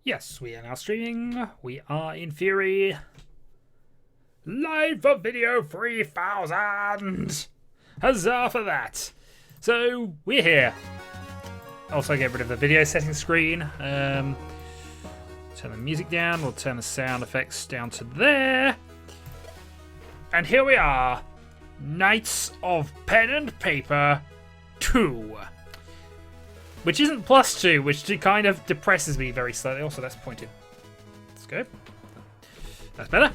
Yes, we are now streaming. We are, in theory, live for video 3000! Huzzah for that! So, we're here. Also, get rid of the video settings screen. Turn the music down. We'll turn the sound effects down to there. And here we are. Knights of Pen and Paper 2. Which isn't +2, which kind of depresses me very slightly. Also, that's pointed. That's good. That's better.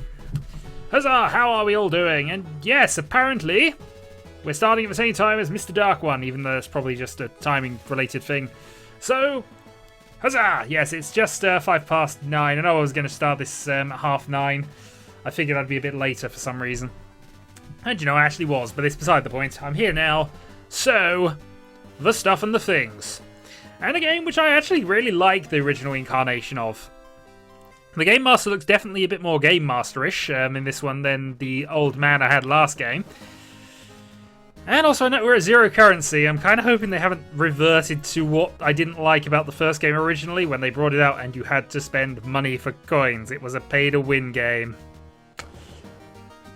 Huzzah! How are we all doing? And yes, apparently, we're starting at the same time as Mr. Dark One, even though it's probably just a timing-related thing. So, huzzah! Yes, it's just 9:05. I know I was going to start this at 9:30. I figured I'd be a bit later for some reason. And you know, I actually was, but it's beside the point. I'm here now. So, the stuff and the things. And a game which I actually really like the original incarnation of. The Game Master looks definitely a bit more Game Master-ish in this one than the old man I had last game. And also, I know we're at zero currency. I'm kind of hoping they haven't reverted to what I didn't like about the first game originally when they brought it out and you had to spend money for coins. It was a pay-to-win game.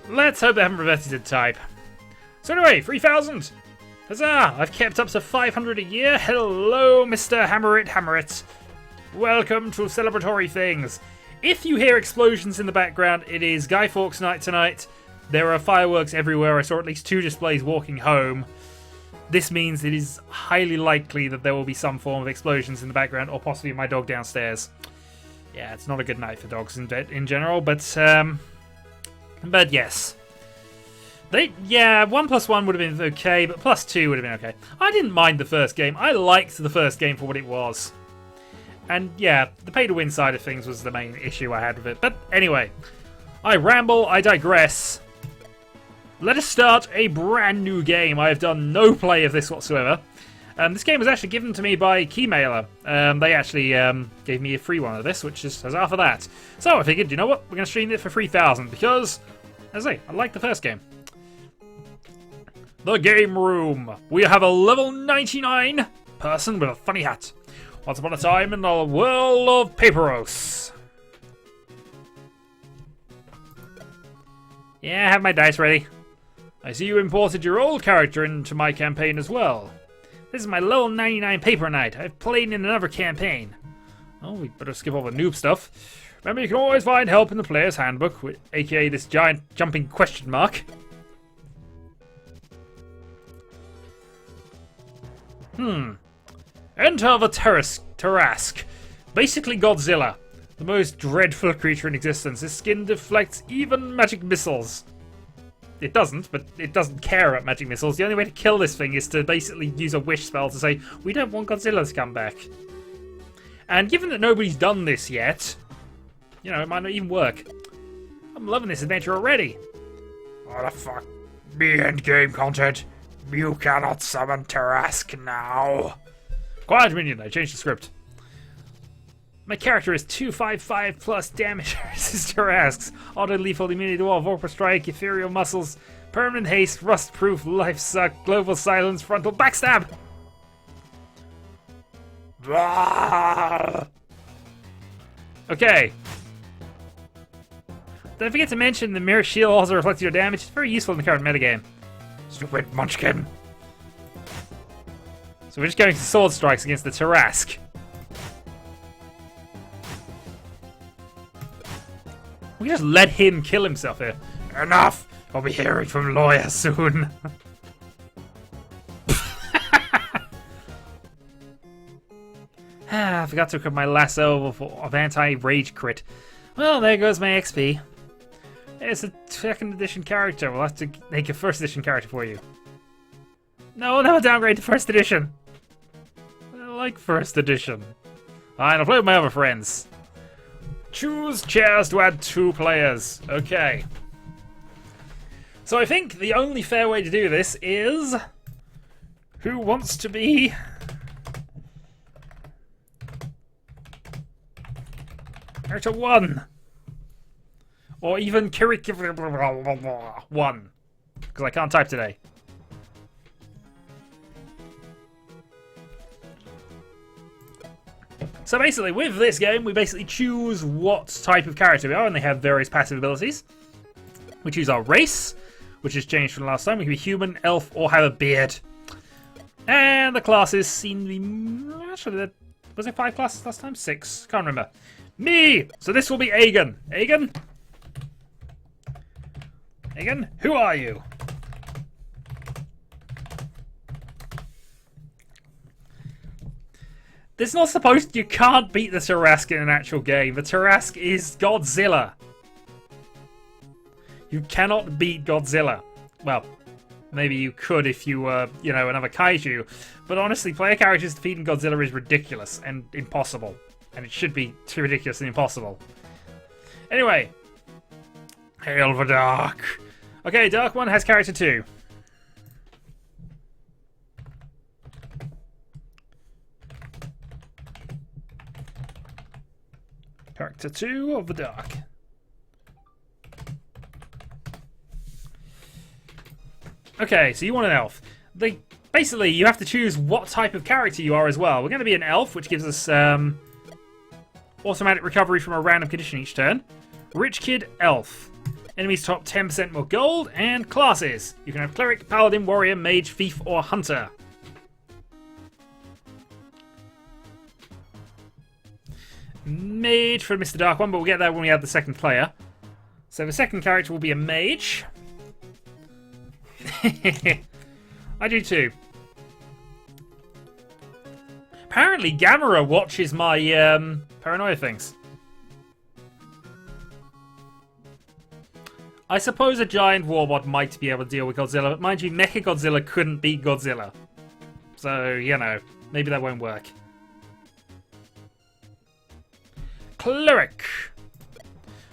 Let's hope they haven't reverted to type. So anyway, 3000! Huzzah! I've kept up to 500 a year. Hello, Mr. Hammer It. Welcome to celebratory things. If you hear explosions in the background, it is Guy Fawkes night tonight. There are fireworks everywhere. I saw at least 2 displays walking home. This means it is highly likely that there will be some form of explosions in the background, or possibly my dog downstairs. Yeah, it's not a good night for dogs in general, but yes. 1+1 would have been okay, but +2 would have been okay. I didn't mind the first game. I liked the first game for what it was. And yeah, the pay-to-win side of things was the main issue I had with it. But anyway, I ramble, I digress. Let us start a brand new game. I have done no play of this whatsoever. This game was actually given to me by Keymailer. They actually gave me a free one of this, which is huzzah for that. So I figured, you know what? We're going to stream it for 3000 because, as I say, I like the first game. The Game Room. We have a level 99 person with a funny hat. Once upon a time in the world of Paperos. Yeah, I have my dice ready. I see you imported your old character into my campaign as well. This is my level 99 Paper Knight. I've played in another campaign. Oh, we better skip all the noob stuff. Remember, you can always find help in the player's handbook, aka this giant jumping question mark. Enter the Tarrasque. Basically Godzilla. The most dreadful creature in existence. His skin deflects even magic missiles. It doesn't, but it doesn't care about magic missiles. The only way to kill this thing is to basically use a wish spell to say, we don't want Godzilla to come back. And given that nobody's done this yet, you know, it might not even work. I'm loving this adventure already. What the fuck? Me endgame content. You cannot summon Tarrasque now. Quiet, minion. I changed the script. My character is 255 plus damage versus Tarrasque's. Auto-lethal immunity to all Vorpal Strike, Ethereal Muscles, Permanent Haste, Rust-Proof, Life Suck, Global Silence, Frontal Backstab. Okay. Don't forget to mention the Mirror Shield also reflects your damage. It's very useful in the current metagame. Stupid munchkin. So we're just going to sword strikes against the Tarrasque. We can just let him kill himself here. Enough! I'll be hearing from lawyer soon. I forgot to equip my lasso of anti-rage crit. Well, there goes my XP. It's a 2nd edition character. We'll have to make a 1st edition character for you. No, never downgrade to 1st edition. I like 1st edition. Fine, I'll play with my other friends. Choose chairs to add 2 players. Okay. So I think the only fair way to do this is... Who wants to be... Character 1? Or even Kirik 1. Because I can't type today. So basically, with this game, we basically choose what type of character we are, and they have various passive abilities. We choose our race, which has changed from last time. We can be human, elf, or have a beard. And the classes seem to be... Actually, was it 5 classes last time? 6. Can't remember. Me! So this will be Aegon. Aegon? Aegon, who are you? This is not supposed... You can't beat the Tarrasque in an actual game. The Tarrasque is Godzilla. You cannot beat Godzilla. Well, maybe you could if you were, you know, another kaiju. But honestly, player characters defeating Godzilla is ridiculous and impossible. And it should be too ridiculous and impossible. Anyway. Hail the Dark. Okay, Dark One has character 2. Character 2 of the Dark. Okay, so you want an elf. Basically, you have to choose what type of character you are as well. We're going to be an elf, which gives us automatic recovery from a random condition each turn. Rich Kid Elf. Enemies top 10% more gold. And classes. You can have Cleric, Paladin, Warrior, Mage, Thief, or Hunter. Mage for Mr. Dark One, but we'll get there when we add the second player. So the second character will be a Mage. I do too. Apparently Gamera watches my paranoia things. I suppose a giant warbot might be able to deal with Godzilla, but mind you, Mechagodzilla couldn't beat Godzilla. So, you know, maybe that won't work. Cleric.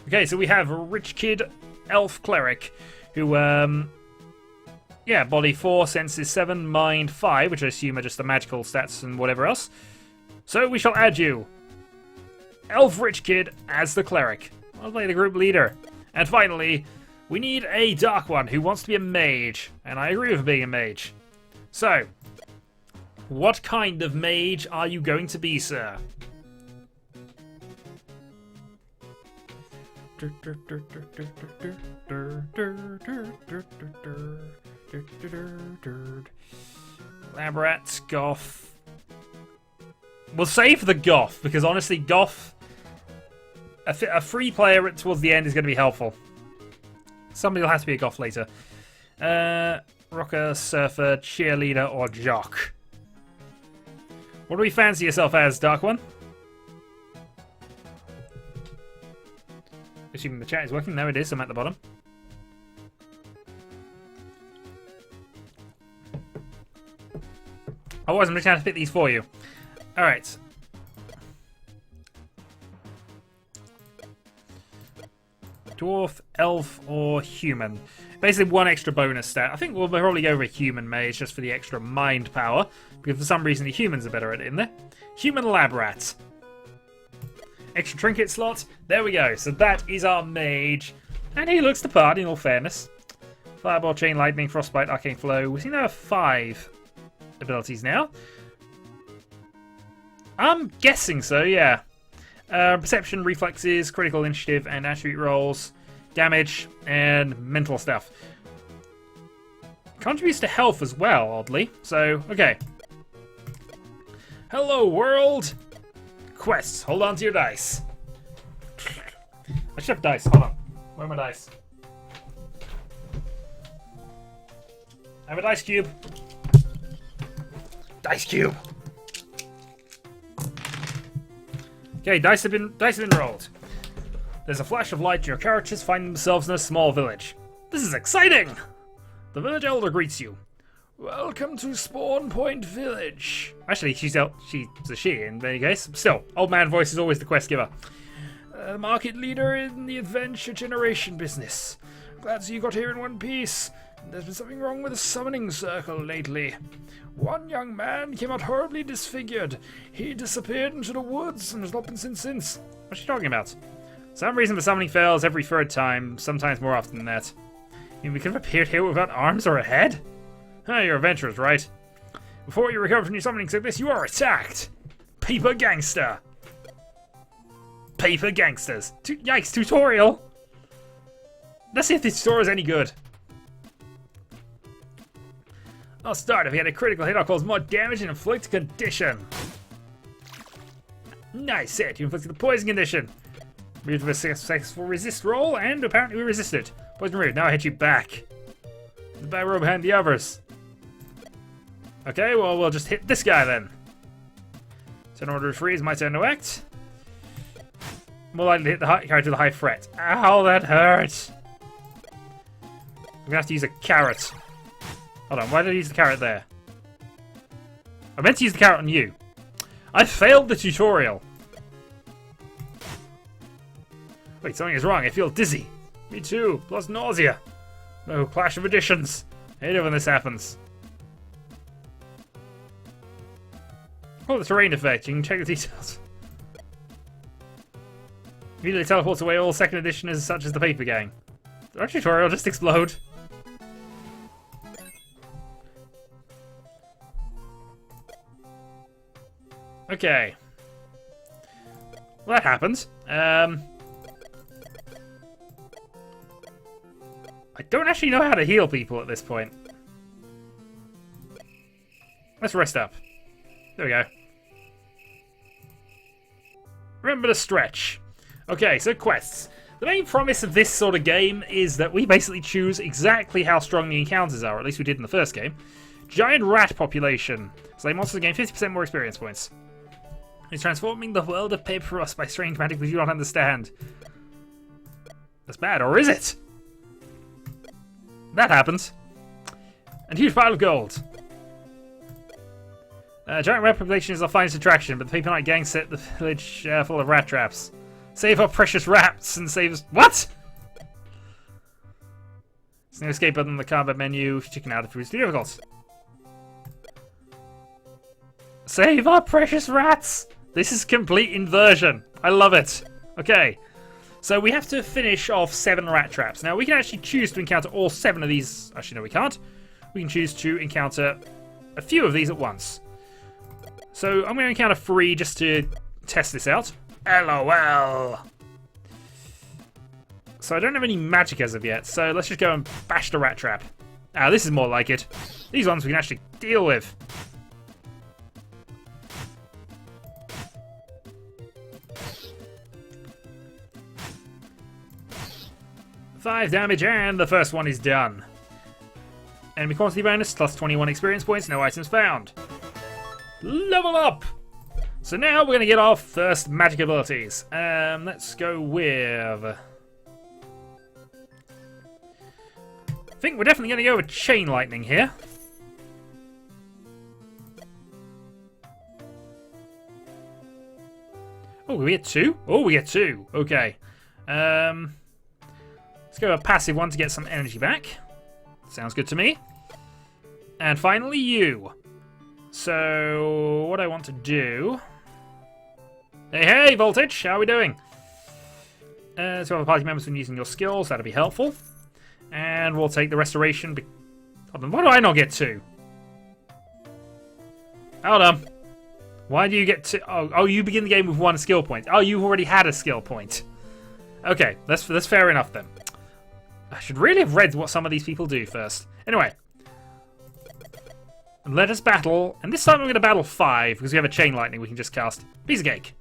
Okay, so we have a Rich Kid Elf Cleric who, yeah, body 4, senses 7, mind 5, which I assume are just the magical stats and whatever else. So we shall add you, Elf Rich Kid, as the Cleric. I'll play the group leader. And finally, we need a Dark One who wants to be a Mage. And I agree with being a Mage. So, what kind of Mage are you going to be, sir? Lab Rat, Goth. We'll save the Goth, because honestly, Goth, a free player towards the end is going to be helpful. Somebody will have to be a Goth later. Rocker, Surfer, Cheerleader, or Jock. What do we fancy yourself as, Dark One? Assuming the chat is working. No, it is. I'm at the bottom. Otherwise, I'm just going to pick these for you. Alright. Dwarf, Elf, or Human. Basically, one extra bonus stat. I think we'll probably go with Human Mage just for the extra mind power. Because for some reason, the humans are better at it, isn't there? Human Lab Rat. Extra trinket slot. There we go. So that is our mage. And he looks the part, in all fairness. Fireball, Chain Lightning, Frostbite, Arcane Flow. We seem to have 5 abilities now. I'm guessing so, yeah. Perception, Reflexes, Critical Initiative, and Attribute rolls. Damage, and mental stuff. Contributes to health as well, oddly. So, okay. Hello, world! Quests. Hold on to your dice. I should have dice. Hold on. Where are my dice? I have a dice cube. Dice cube. Okay, dice have been rolled. There's a flash of light. Your characters find themselves in a small village. This is exciting. The village elder greets you. Welcome to Spawn Point Village. Actually, she's a she in any case. Still, old man voice is always the quest giver. Market leader in the adventure generation business. Glad to see you got here in one piece. There's been something wrong with the summoning circle lately. One young man came out horribly disfigured. He disappeared into the woods and has not been seen since. What's she talking about? Some reason the summoning fails every 3rd time, sometimes more often than that. You mean we could have appeared here without arms or a head? You're adventurers, right? Before you recover from your summoning sickness, you are attacked! Paper Gangster! Paper gangsters. Yikes, tutorial. Let's see if this tutorial is any good. I'll start. If you had a critical hit, I'll cause more damage and inflict a condition. Nice hit. You inflicted the poison condition. Moved with a successful resist roll, and apparently we resisted. Poison rude. Now I hit you back. The back row behind the others. Okay, well, we'll just hit this guy then. So in order to freeze, my turn to act. More likely to hit the character with a high threat. Ow, that hurts. I'm gonna have to use a carrot. Hold on, why did I use the carrot there? I meant to use the carrot on you. I failed the tutorial. Wait, something is wrong. I feel dizzy. Me too, plus nausea. No clash of editions. I hate it when this happens. Oh, the terrain effect. You can check the details. Immediately teleports away all second editioners such as the paper gang. Did our tutorial just explode? Okay. Well, that happens. I don't actually know how to heal people at this point. Let's rest up. There we go. Remember to stretch. Okay, so quests. The main promise of this sort of game is that we basically choose exactly how strong the encounters are, or at least we did in the first game. Giant rat population. Slay monsters gain 50% more experience points. It's transforming the world of paper for us by strange magic we do not understand. That's bad, or is it? That happens. And huge pile of gold. Giant rat population is our finest attraction, but the Paper Knight gang set the village full of rat traps. Save our precious rats and save us. What? There's no escape button in the combat menu. Chicken out if it was too difficult. Save our precious rats! This is complete inversion. I love it. Okay. So we have to finish off 7 rat traps. Now we can actually choose to encounter all 7 of these. Actually, no, we can't. We can choose to encounter a few of these at once. So I'm going to encounter 3 just to test this out. LOL. So I don't have any magic as of yet. So let's just go and bash the rat trap. Ah, this is more like it. These ones we can actually deal with. 5 damage, and the first one is done. Enemy quantity bonus, plus 21 experience points, no items found. Level up! So now we're going to get our first magic abilities. Let's go with... I think we're definitely going to go with Chain Lightning here. Oh, we get 2? Oh, we get 2. Okay. Let's go with a passive one to get some energy back. Sounds good to me. And finally, you. So, what I want to do... Hey, Voltage! How are we doing? So, other party members when using your skills, that'll be helpful. And we'll take the restoration. Hold on, why do I not get 2? Hold on. Why do you get 2? Oh, you begin the game with 1 skill point. Oh, you already had a skill point. Okay, that's fair enough then. I should really have read what some of these people do first. Anyway. Let us battle. And this time I'm going to battle 5 because we have a Chain Lightning we can just cast. Piece of cake.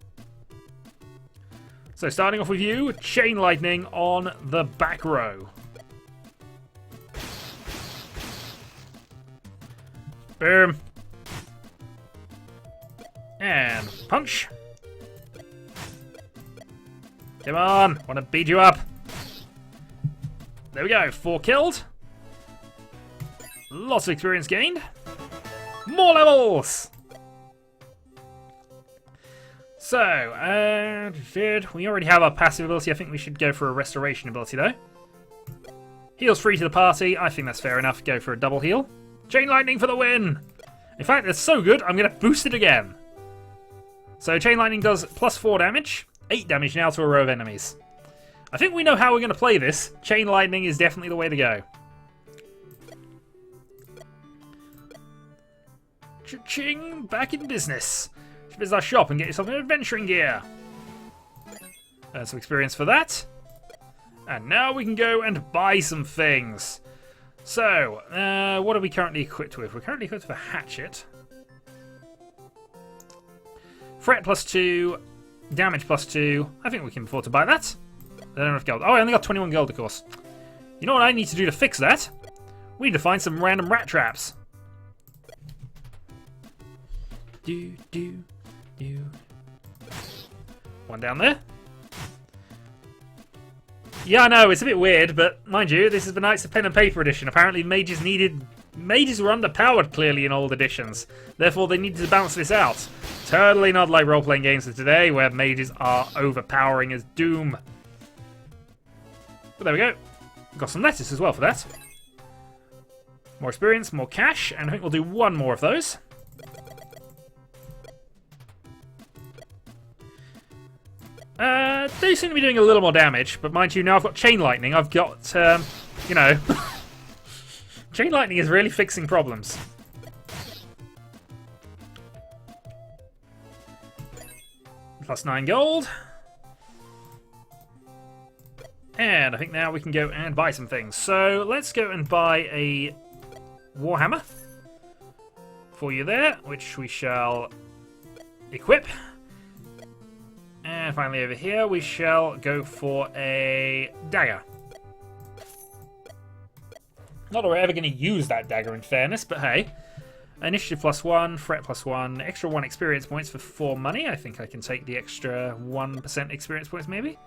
So starting off with you, Chain Lightning on the back row. Boom. And punch. Come on, want to beat you up. There we go, 4 killed. Lots of experience gained. More levels! So, we already have our passive ability. I think we should go for a restoration ability though. Heals free to the party. I think that's fair enough. Go for a double heal. Chain Lightning for the win! In fact, that's so good, I'm going to boost it again. So, Chain Lightning does plus 4 damage. 8 damage now to a row of enemies. I think we know how we're going to play this. Chain Lightning is definitely the way to go. Cha-ching! Back in business. Visit our shop and get yourself an adventuring gear. some experience for that. And now we can go and buy some things. So, what are we currently equipped with? We're currently equipped with a hatchet. Fret +2, damage +2. I think we can afford to buy that. I don't have enough gold. Oh, I only got 21 gold, of course. You know what I need to do to fix that? We need to find some random rat traps. One down there. Yeah, I know, it's a bit weird, but mind you, this is the Knights of Pen and Paper edition. Apparently mages were underpowered, clearly, in old editions. Therefore, they needed to balance this out. Totally not like role-playing games of today, where mages are overpowering as doom. But there we go. Got some lettuce as well for that. More experience, more cash, and I think we'll do one more of those. They seem to be doing a little more damage, but mind you, now I've got chain lightning. I've got, you know, chain lightning is really fixing problems. +9 gold. And I think now we can go and buy some things. So let's go and buy a Warhammer for you there, which we shall equip. And finally over here we shall go for a dagger. Not that we're ever going to use that dagger in fairness, but hey. Initiative +1, fret +1, extra 1 experience points for 4 money. I think I can take the extra 1% experience points maybe.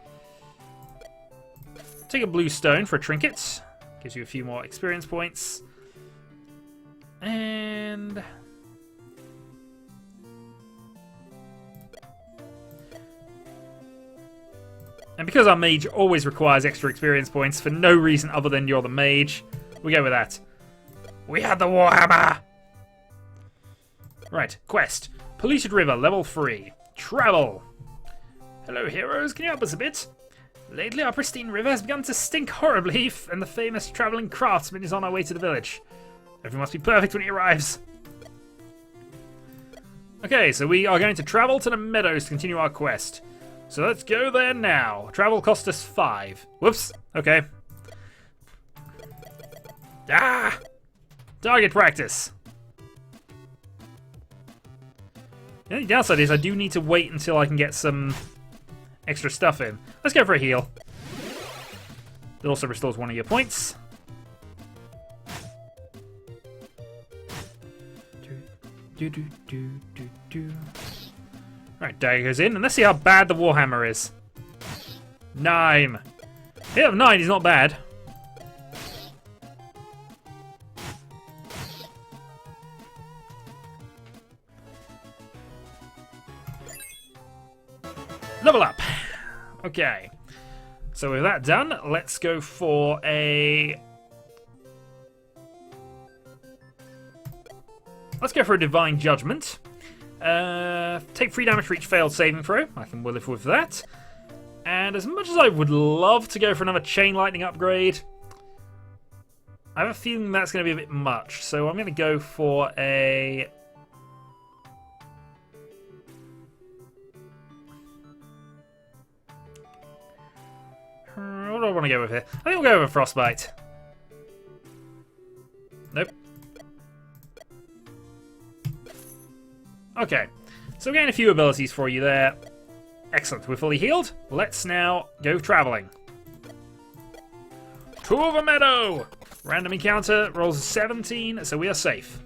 Take a blue stone for a trinket. Gives you a few more experience points. And because our mage always requires extra experience points for no reason other than you're the mage, we go with that. We had the Warhammer! Right, quest. Polluted River, level 3. Travel. Hello, heroes. Can you help us a bit? Lately, our pristine river has begun to stink horribly, and the famous travelling craftsman is on our way to the village. Everything must be perfect when he arrives. Okay, so we are going to travel to the meadows to continue our quest. So let's go there now. Travel cost us 5. Whoops. Okay. Ah! Target practice. The only downside is I do need to wait until I can get some extra stuff in. Let's go for a heal. It also restores 1 of your points. Right, dagger goes in, and let's see how bad the Warhammer is. 9. Hit of 9 is not bad. Level up. Okay. So with that done, let's go for a... Let's go for a Divine Judgment. Take 3 damage for each failed saving throw. I can live with that. And as much as I would love to go for another Chain Lightning upgrade, I have a feeling that's going to be a bit much. So I'm going to go for a... What do I want to go with here? I think we'll go with Frostbite. Nope. Okay, so we're getting a few abilities for you there. Excellent, we're fully healed. Let's now go traveling. To the meadow! Random encounter, rolls a 17, so we are safe.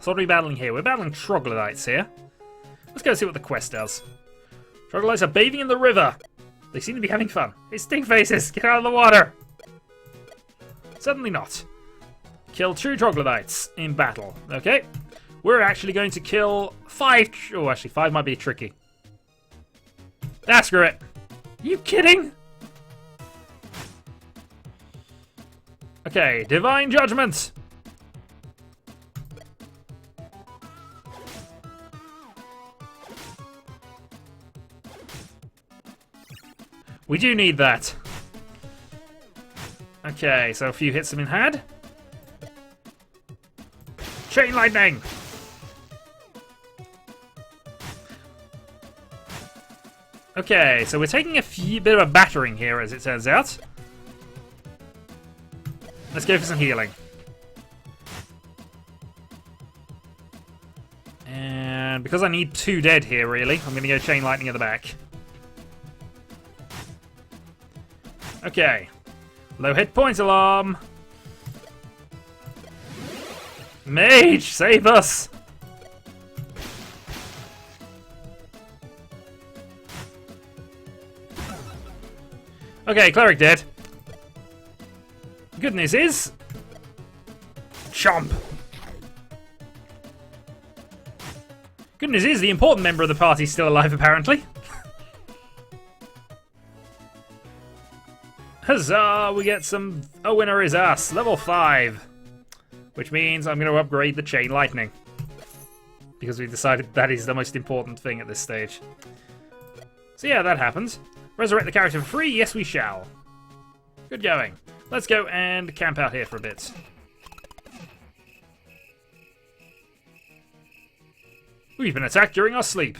So what are we battling here? We're battling troglodytes here. Let's go see what the quest does. Troglodytes are bathing in the river. They seem to be having fun. Hey, stink faces, get out of the water! Certainly not. Kill 2 troglodytes in battle. Okay. We're actually going to kill 5... Oh, actually, 5 might be tricky. Ah, screw it. Are you kidding? Okay, Divine Judgment. We do need that. Okay, so a few hits have been had. Chain Lightning! Okay, so we're taking a bit of a battering here, as it turns out. Let's go for some healing. And because I need 2 dead here, really, I'm going to go Chain Lightning at the back. Okay. Low hit points alarm. Mage, save us! Okay, Cleric dead. Good news is... Chomp! Good news is the important member of the party is still alive, apparently. Huzzah! We get some... A winner is us, level 5. Which means I'm going to upgrade the Chain Lightning. Because we decided that is the most important thing at this stage. So yeah, that happens. Resurrect the character for free? Yes, we shall. Good going. Let's go and camp out here for a bit. We've been attacked during our sleep.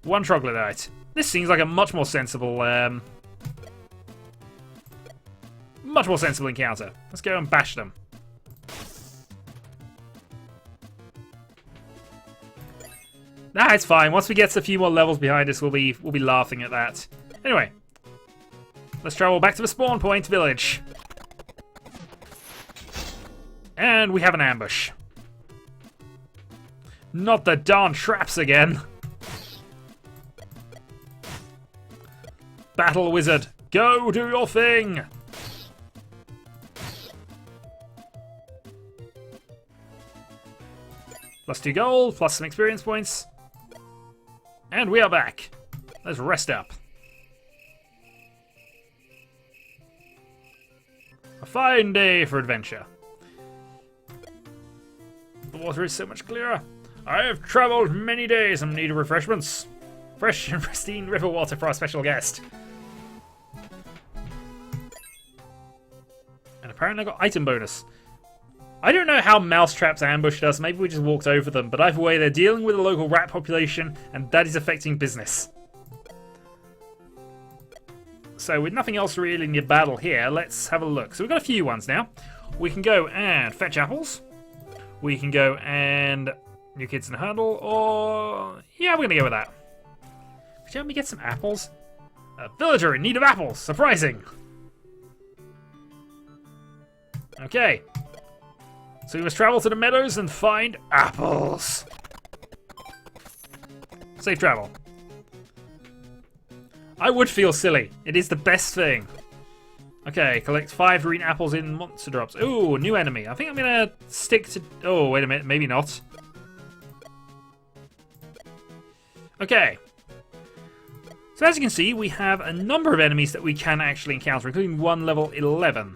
1 troglodyte. This seems like a much more sensible encounter. Let's go and bash them. Nah, it's fine. Once we get a few more levels behind us, we'll be laughing at that. Anyway, let's travel back to the spawn point village. And we have an ambush. Not the darn traps again. Battle wizard, go do your thing. Plus 2 gold, plus some experience points. And we are back. Let's rest up. A fine day for adventure. The water is so much clearer. I have travelled many days and need refreshments. Fresh and pristine river water for our special guest. And apparently I got item bonus. I don't know how mousetraps ambushed us, maybe we just walked over them, but either way they're dealing with a local rat population and that is affecting business. So with nothing else really in your battle here, let's have a look. So we've got a few ones now. We can go and fetch apples. We can go and new kids in a hurdle, or... yeah, we're going to go with that. Could you help me get some apples? A villager in need of apples! Surprising! Okay. So we must travel to the meadows and find apples. Safe travel. I would feel silly. It is the best thing. Okay, collect 5 green apples in monster drops. Ooh, new enemy. I think I'm going to stick to... oh, wait a minute. Maybe not. Okay. So as you can see, we have a number of enemies that we can actually encounter, including one level 11.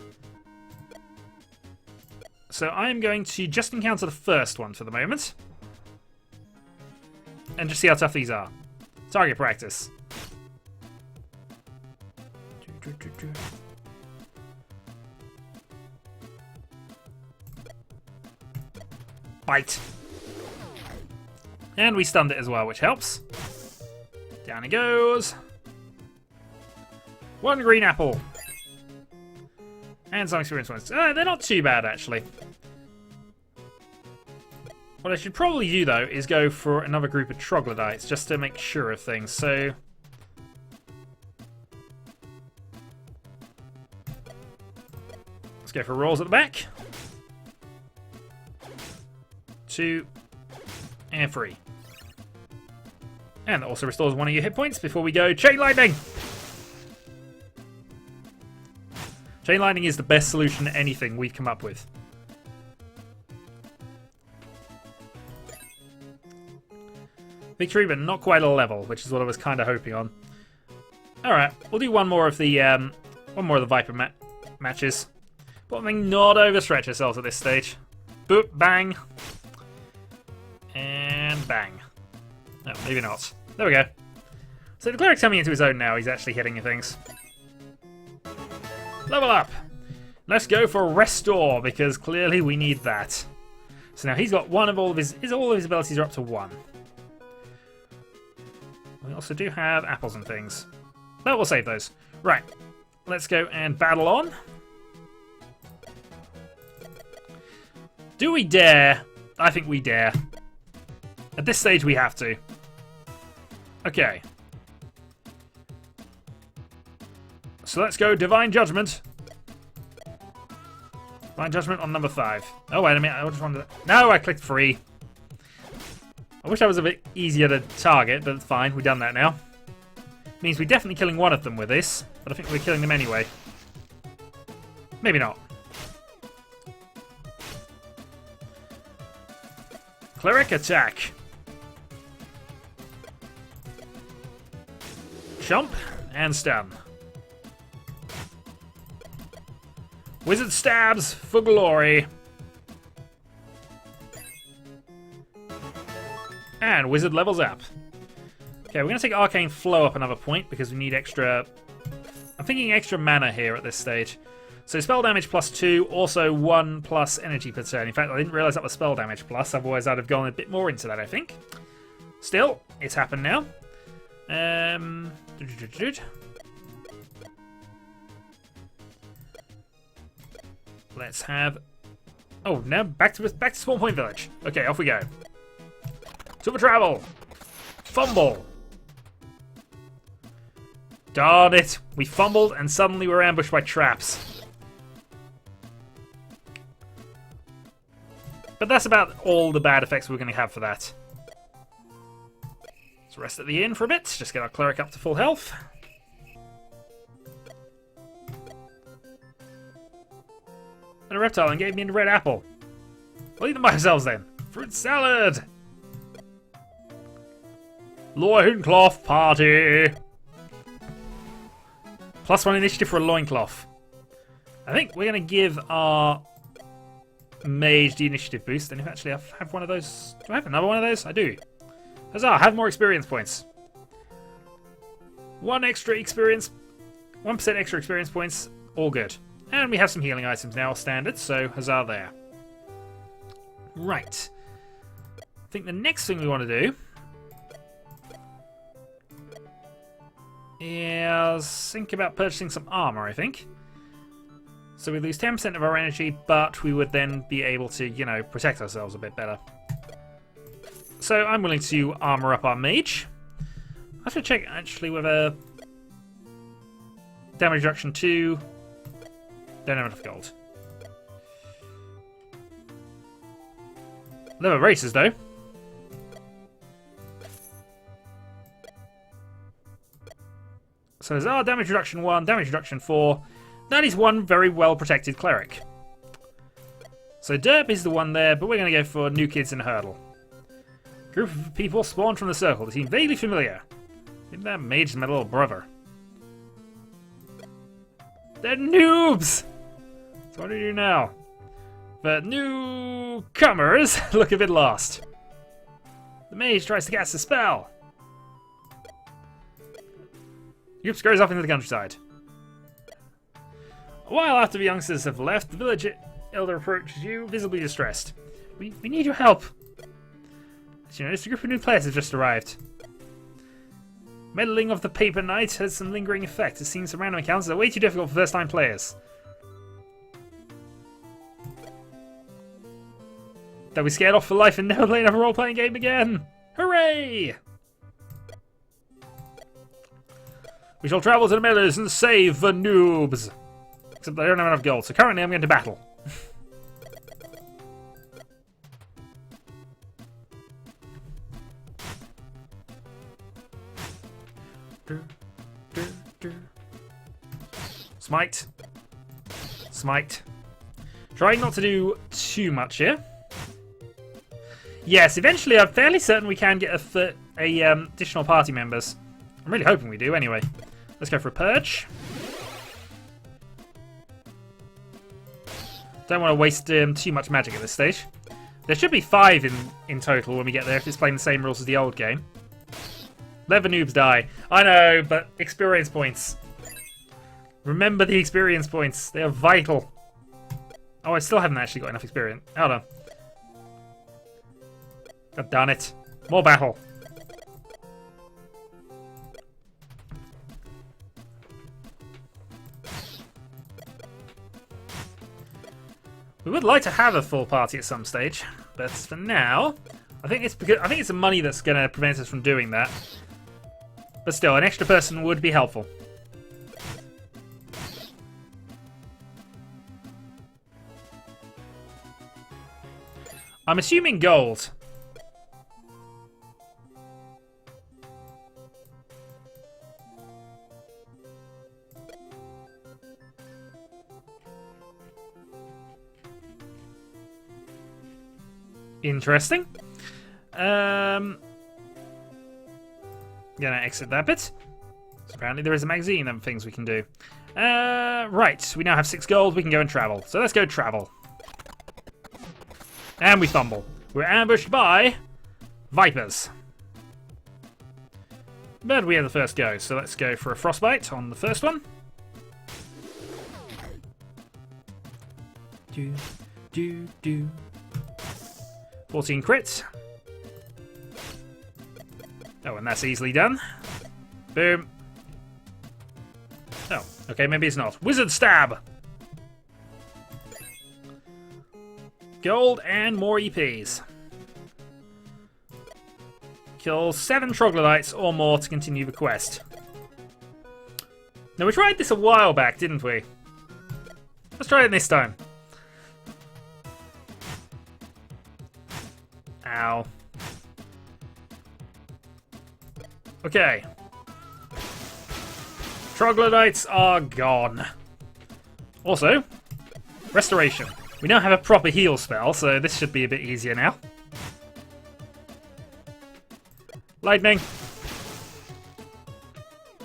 So I'm going to just encounter the first one for the moment. And just see how tough these are. Target practice. Bite. And we stunned it as well, which helps. Down he goes. 1 green apple. And some experience points. They're not too bad, actually. What I should probably do, though, is go for another group of troglodytes, just to make sure of things. So... let's go for rolls at the back. 2. And 3. And that also restores 1 of your hit points before we go Chain Lightning! Chain Lightning is the best solution to anything we've come up with. Victory, but not quite a level, which is what I was kind of hoping on. Alright, we'll do one more of the Viper matches. But we not overstretch ourselves at this stage. Boop, bang. And bang. No, maybe not. There we go. So the cleric's coming into his own now. He's actually hitting things. Level up. Let's go for Restore, because clearly we need that. So now he's got one of all of his abilities are up to 1. We also do have apples and things. But we'll save those. Right. Let's go and battle on. Do we dare? I think we dare. At this stage, we have to. Okay. So let's go Divine Judgment. Divine Judgment on number 5. Oh, wait a minute. I just wanted to... No, I clicked free. I wish that was a bit easier to target, but it's fine. We've done that now. Means we're definitely killing one of them with this, but I think we're killing them anyway. Maybe not. Cleric attack. Jump and stun. Wizard stabs for glory. And wizard levels up. Okay, we're going to take Arcane Flow up another point because we need extra... I'm thinking extra mana here at this stage. So spell damage +2, also 1 plus energy per turn. In fact, I didn't realise that was spell damage plus, otherwise I'd have gone a bit more into that, I think. Still, it's happened now. Let's have... Oh, now back to Spawn Point Village. Okay, off we go. Super travel. Fumble. Darn it. We fumbled and suddenly we're ambushed by traps. But that's about all the bad effects we're going to have for that. Let's rest at the inn for a bit. Just get our cleric up to full health. And a reptile and gave me a red apple. We'll eat them by ourselves then. Fruit salad. Loincloth party. +1 initiative for a loincloth. I think we're going to give our mage the initiative boost. And if actually I have one of those... Do I have another one of those? I do. Huzzah, I have more experience points. 1% extra experience points. All good. And we have some healing items now, standard, so huzzah there. Right. I think the next thing we want to do is think about purchasing some armor, I think. So we lose 10% of our energy, but we would then be able to, you know, protect ourselves a bit better. So I'm willing to armor up our mage. I have to check, actually, with a damage reduction 2. Don't have enough gold. Leather races, though. So there's our damage reduction 1, damage reduction 4. That is one very well protected cleric. So Derp is the one there, but we're going to go for New Kids and Hurdle. Group of people spawned from the circle. They seem vaguely familiar. Maybe that mage is my little brother. They're noobs! So what do we do now? The newcomers look a bit lost. The mage tries to cast a spell. Group scurries off into the countryside. A while after the youngsters have left, the village elder approaches you, visibly distressed. We need your help. As you notice, a group of new players have just arrived. Meddling of the Paper Knight has some lingering effect. It seems some random encounters are way too difficult for first-time players. They'll be scared off for life and never play another role-playing game again. Hooray! We shall travel to the meadows and save the noobs. Except I don't have enough gold, so currently I'm going to battle. Smite. Smite. Trying not to do too much here. Yes, eventually I'm fairly certain we can get additional party members. I'm really hoping we do anyway. Let's go for a purge. Don't want to waste too much magic at this stage. There should be 5 in total when we get there if it's playing the same rules as the old game. Let the noobs die. I know, but experience points. Remember the experience points. They are vital. Oh, I still haven't actually got enough experience. Hold on. God darn it. More battle. We would like to have a full party at some stage, but for now, I think it's the money that's going to prevent us from doing that. But still, an extra person would be helpful. I'm assuming gold. Interesting. Gonna exit that bit. So apparently there is a magazine and things we can do. Right, we now have 6 gold. We can go and travel. So let's go travel. And we fumble. We're ambushed by vipers. But we have the first go, so let's go for a frostbite on the first one. 14 crits. Oh, and that's easily done. Boom. Oh, okay, maybe it's not. Wizard stab! Gold and more EPs. Kill 7 troglodytes or more to continue the quest. Now, we tried this a while back, didn't we? Let's try it this time. Ow. Okay. Troglodytes are gone. Also, restoration. We now have a proper heal spell, so this should be a bit easier now. Lightning.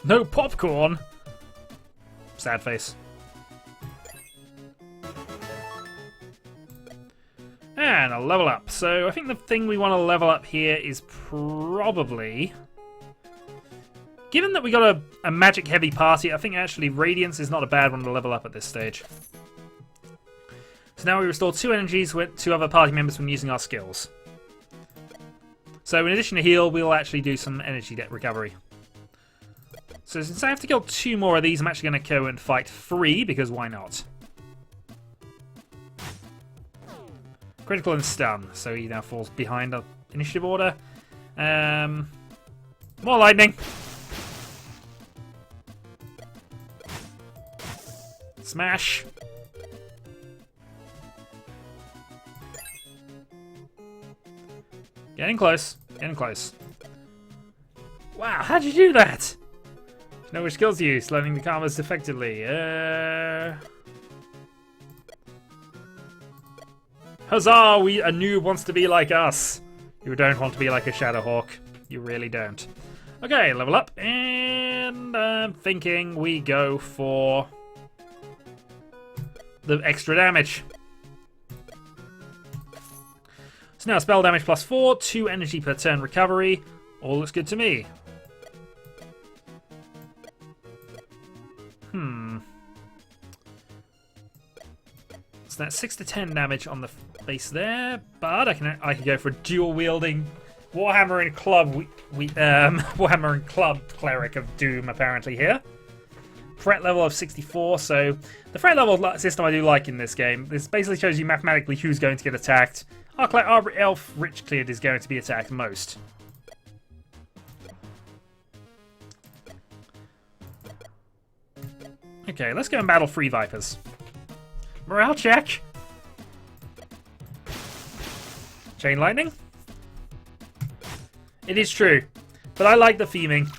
No popcorn. Sad face. And a level up. So I think the thing we want to level up here is probably... Given that we got a magic heavy party, I think actually Radiance is not a bad one to level up at this stage. So now we restore 2 energies with 2 other party members when using our skills. So in addition to heal, we'll actually do some energy debt recovery. So since I have to kill 2 more of these, I'm actually going to go and fight 3, because why not? Critical and stun, so he now falls behind our initiative order. More lightning! Smash! Getting close, getting close. Wow, how'd you do that? Do you know which skills to use? Learning the karmas effectively. Huzzah! A noob wants to be like us. You don't want to be like a Shadowhawk. You really don't. Okay, level up. And I'm thinking we go for the extra damage. So now spell damage plus 4, 2 energy per turn recovery. All looks good to me. So that's 6 to 10 damage on the base there, but I can go for a dual wielding Warhammer and Club Warhammer and Club Cleric of Doom apparently here. Threat level of 64, so the threat level system I do like in this game. This basically shows you mathematically who's going to get attacked. Our elf Rich Cleared is going to be attacked most. Okay, let's go and battle 3 Vipers. Morale check. Chain lightning. It is true, but I like the theming.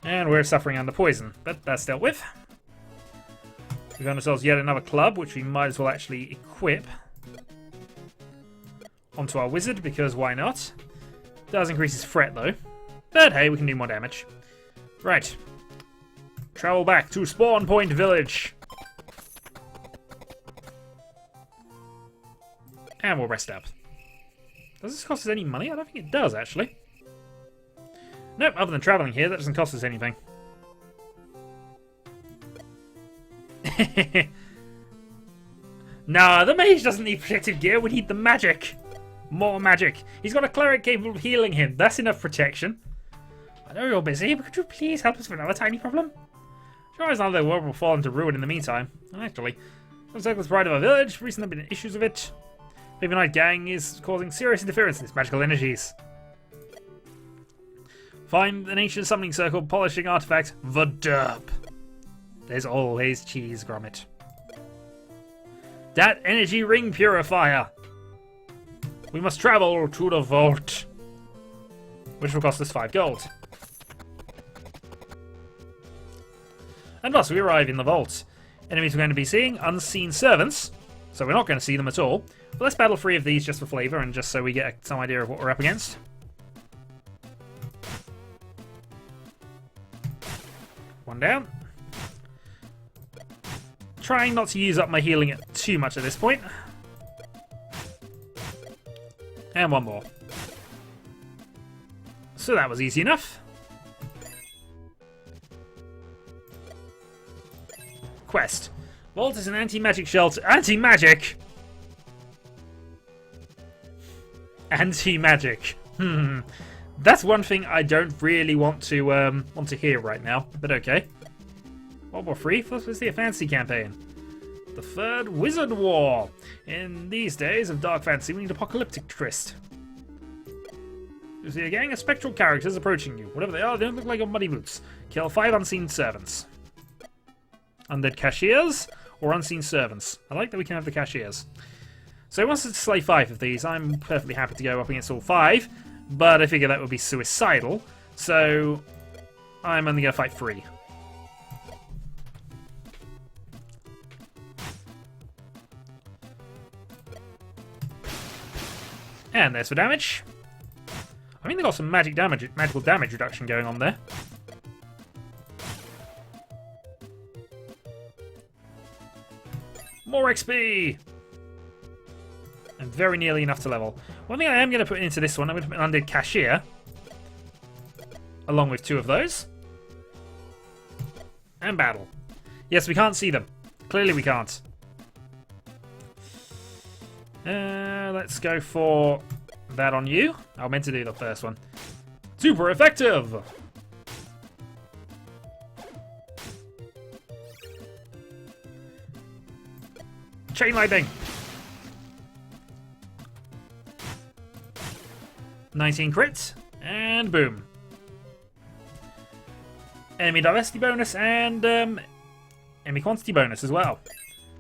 And we're suffering under poison, but that's dealt with. We've got ourselves yet another club, which we might as well actually equip onto our wizard, because why not? Does increase his threat though. But hey, we can do more damage. Right. Travel back to Spawn Point Village. And we'll rest up. Does this cost us any money? I don't think it does, actually. Nope, other than travelling here, that doesn't cost us anything. Nah, the mage doesn't need protective gear, we need the magic. More magic. He's got a cleric capable of healing him. That's enough protection. I know you're busy, but could you please help us with another tiny problem? Sure as not the world will fall into ruin in the meantime. Actually, Looks like the pride of our village. Recently there have been issues with it. Baby Night Gang is causing serious interference in its magical energies. Find an ancient summoning circle, polishing artifact, the derp. There's always cheese, Gromit. That energy ring purifier. We must travel to the vault, which will cost us 5 gold. And thus we arrive in the vault. Enemies we're going to be seeing, unseen servants, so we're not going to see them at all. But let's battle 3 of these just for flavour and just so we get some idea of what we're up against. One down. Trying not to use up my healing too much at this point. And one more. So that was easy enough. Quest. Vault is an anti-magic shelter. Anti-magic? Anti-magic. That's one thing I don't really want to hear right now, but okay. World War III? Let's see a fantasy campaign. The Third Wizard War. In these days of dark fantasy, we need apocalyptic twist. You see a gang of spectral characters approaching you. Whatever they are, they don't look like your muddy boots. Kill 5 unseen servants. Undead cashiers or unseen servants. I like that we can have the cashiers. So he wants us to slay 5 of these. I'm perfectly happy to go up against all 5, but I figure that would be suicidal. So I'm only going to fight 3. And there's for damage. I think they've got some magical damage reduction going on there. More XP! And very nearly enough to level. One thing I am going to put into this one, I'm going to put an undead cashier. Along with 2 of those. And battle. Yes, we can't see them. Clearly we can't. Let's go for that on you. I meant to do the first one. Super effective! Chain lightning! 19 crits, and boom. Enemy diversity bonus and enemy quantity bonus as well.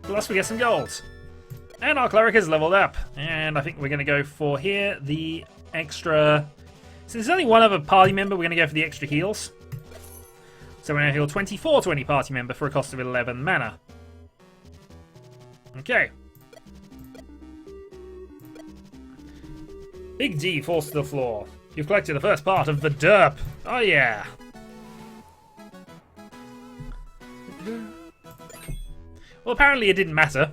Plus we get some gold. And our cleric has leveled up. And I think we're going to go for here the extra... Since there's only one other party member, we're going to go for the extra heals. So we're going to heal 24 to any party member for a cost of 11 mana. Okay. Big D falls to the floor. You've collected the first part of the derp. Oh yeah. Well, apparently it didn't matter.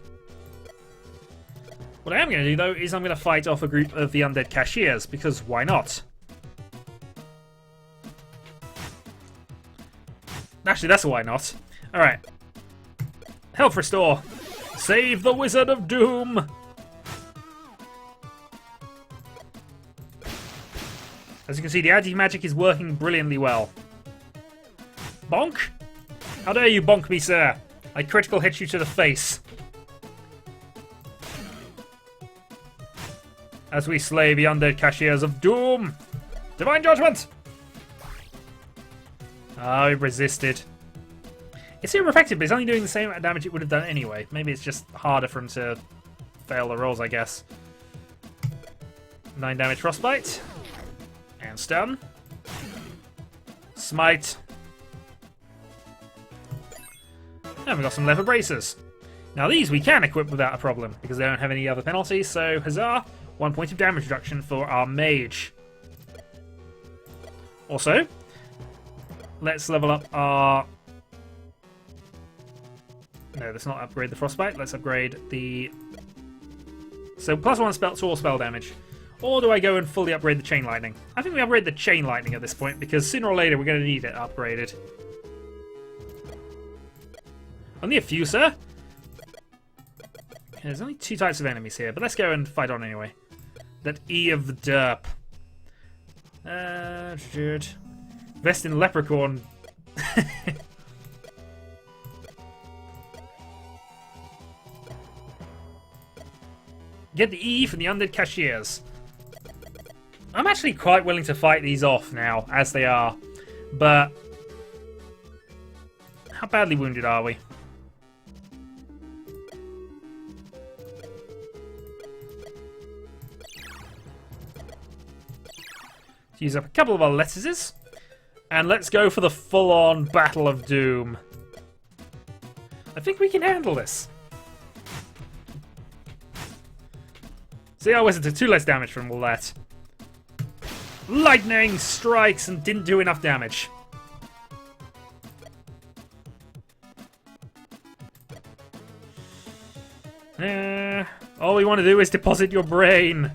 What I am going to do, though, is I'm going to fight off a group of the undead cashiers, because why not? Actually, that's a why not. Alright. Health restore. Save the Wizard of Doom! As you can see, the anti-magic is working brilliantly well. Bonk? How dare you bonk me, sir? I critical hit you to the face. As we slay the undead cashiers of doom. Divine Judgment! Oh, he resisted. It's super effective, but it's only doing the same amount of damage it would have done anyway. Maybe it's just harder for him to fail the rolls, I guess. 9 damage Frostbite. And stun. Smite. And we've got some leather bracers. Now these we can equip without a problem, because they don't have any other penalties, so huzzah! 1 point of damage reduction for our mage. Also, let's level up our... No, let's not upgrade the Frostbite. Let's upgrade the... So +1 spell to all spell damage. Or do I go and fully upgrade the Chain Lightning? I think we upgrade the Chain Lightning at this point, because sooner or later we're going to need it upgraded. Only a few, sir. There's only 2 types of enemies here, but let's go and fight on anyway. That E of the derp. Vest in leprechaun. Get the E from the undead cashiers. I'm actually quite willing to fight these off now, as they are. But how badly wounded are we? Let's use up a couple of our lettuces. And let's go for the full-on Battle of Doom. I think we can handle this. See, I wasn't took 2 less damage from all that. Lightning strikes and didn't do enough damage. All we want to do is deposit your brain.